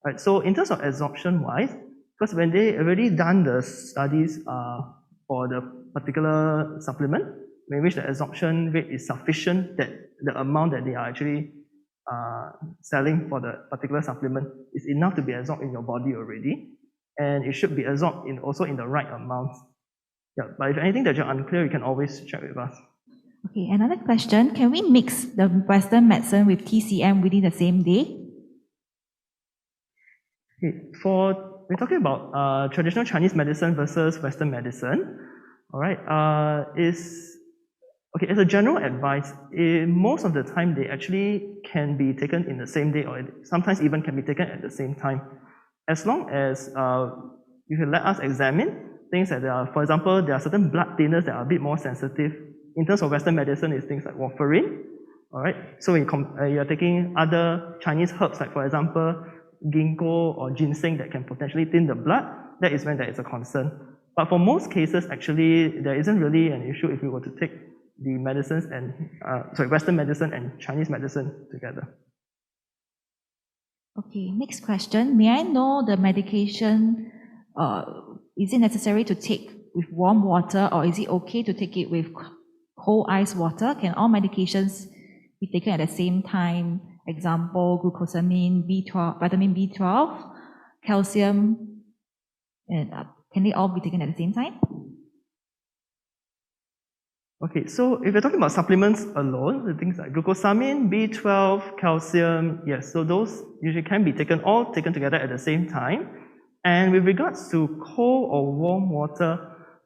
Right. So, in terms of absorption-wise, because when they already done the studies for the particular supplement, in which the absorption rate is sufficient, that the amount that they are actually selling for the particular supplement is enough to be absorbed in your body already, and it should be absorbed also in the right amount. Yeah, but if anything that you're unclear, you can always check with us. Okay, another question. Can we mix the Western medicine with TCM within the same day? Okay, we're talking about traditional Chinese medicine versus Western medicine. All right, okay, as a general advice, most of the time they actually can be taken in the same day, or sometimes even can be taken at the same time. As long as you can let us examine things that for example, there are certain blood thinners that are a bit more sensitive. In terms of Western medicine, it's things like warfarin. All right, so when you're taking other Chinese herbs, like for example, ginkgo or ginseng that can potentially thin the blood, that is when there is a concern. But for most cases, actually, there isn't really an issue if we were to take the medicines and, Western medicine and Chinese medicine together. Okay, next question. May I know the medication is it necessary to take with warm water, or is it okay to take it with cold ice water? Can all medications be taken at the same time? Example, glucosamine, B12, vitamin B12, calcium, and can they all be taken at the same time? Okay, so if you're talking about supplements alone, the things like glucosamine, B12, calcium, yes, so those usually can be all taken together at the same time. And with regards to cold or warm water,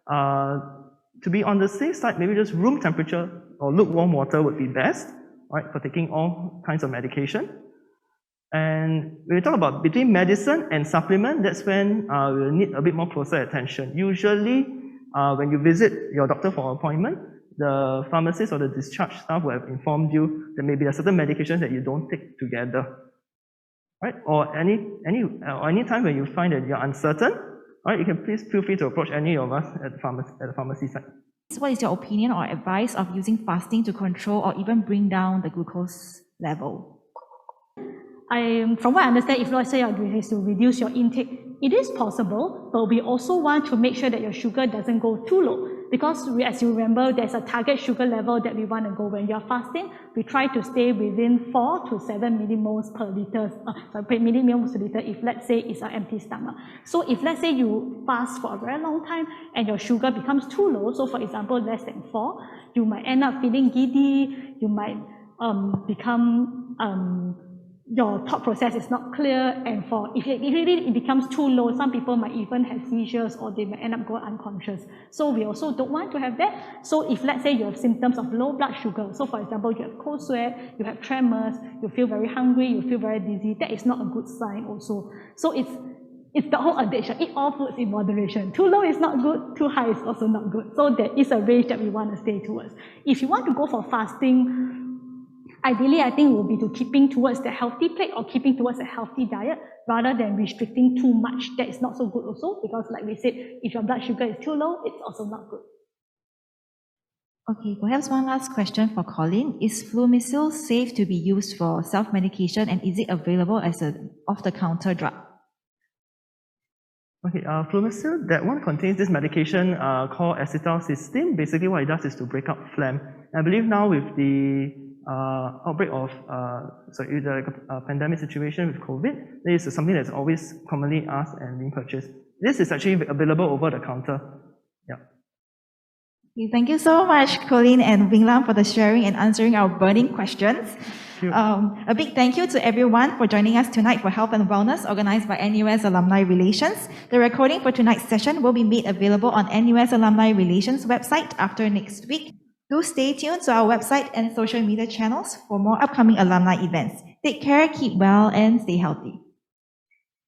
to be on the safe side, maybe just room temperature or lukewarm water would be best, right, for taking all kinds of medication. And when we talk about between medicine and supplement, that's when we'll need a bit more closer attention. Usually, when you visit your doctor for an appointment, the pharmacist or the discharge staff will have informed you that maybe there are certain medications that you don't take together, right? Or any time when you find that you're uncertain, right, you can please feel free to approach any of us at the pharmacy side. What is your opinion or advice of using fasting to control or even bring down the glucose level? From what I understand, if let's say your goal is to reduce your intake, it is possible, but we also want to make sure that your sugar doesn't go too low. Because as you remember, there's a target sugar level that we want to go. When you're fasting, we try to stay within 4 to 7 millimoles per liter, millimoles per liter if let's say it's an empty stomach. So if let's say you fast for a very long time and your sugar becomes too low, so for example less than 4, you might end up feeling giddy, you might your thought process is not clear, and if it becomes too low, some people might even have seizures or they might end up going unconscious. So we also don't want to have that. So if let's say you have symptoms of low blood sugar, so for example you have cold sweat, you have tremors, you feel very hungry, you feel very dizzy, that is not a good sign also. So it's the whole addiction. Eat all foods in moderation. Too low is not good, too high is also not good. So there is a range that we want to stay towards. If you want to go for fasting, ideally, I think it will be to keeping towards the healthy plate or keeping towards a healthy diet rather than restricting too much. That is not so good also, because like we said, if your blood sugar is too low, it's also not good. Okay, perhaps one last question for Colin. Is Flumisil safe to be used for self-medication, and is it available as an off-the-counter drug? Okay, Flumisil, that one contains this medication called acetylcysteine. Basically what it does is to break up phlegm. I believe now with the outbreak of the pandemic situation with COVID, this is something that's always commonly asked and being purchased. This is actually available over the counter. Yeah. Okay, thank you so much, Colin and Wing Lam, for the sharing and answering our burning questions. A big thank you to everyone for joining us tonight for Health and Wellness, organized by NUS Alumni Relations. The recording for tonight's session will be made available on NUS Alumni Relations website after next week. Do stay tuned to our website and social media channels for more upcoming alumni events. Take care, keep well, and stay healthy.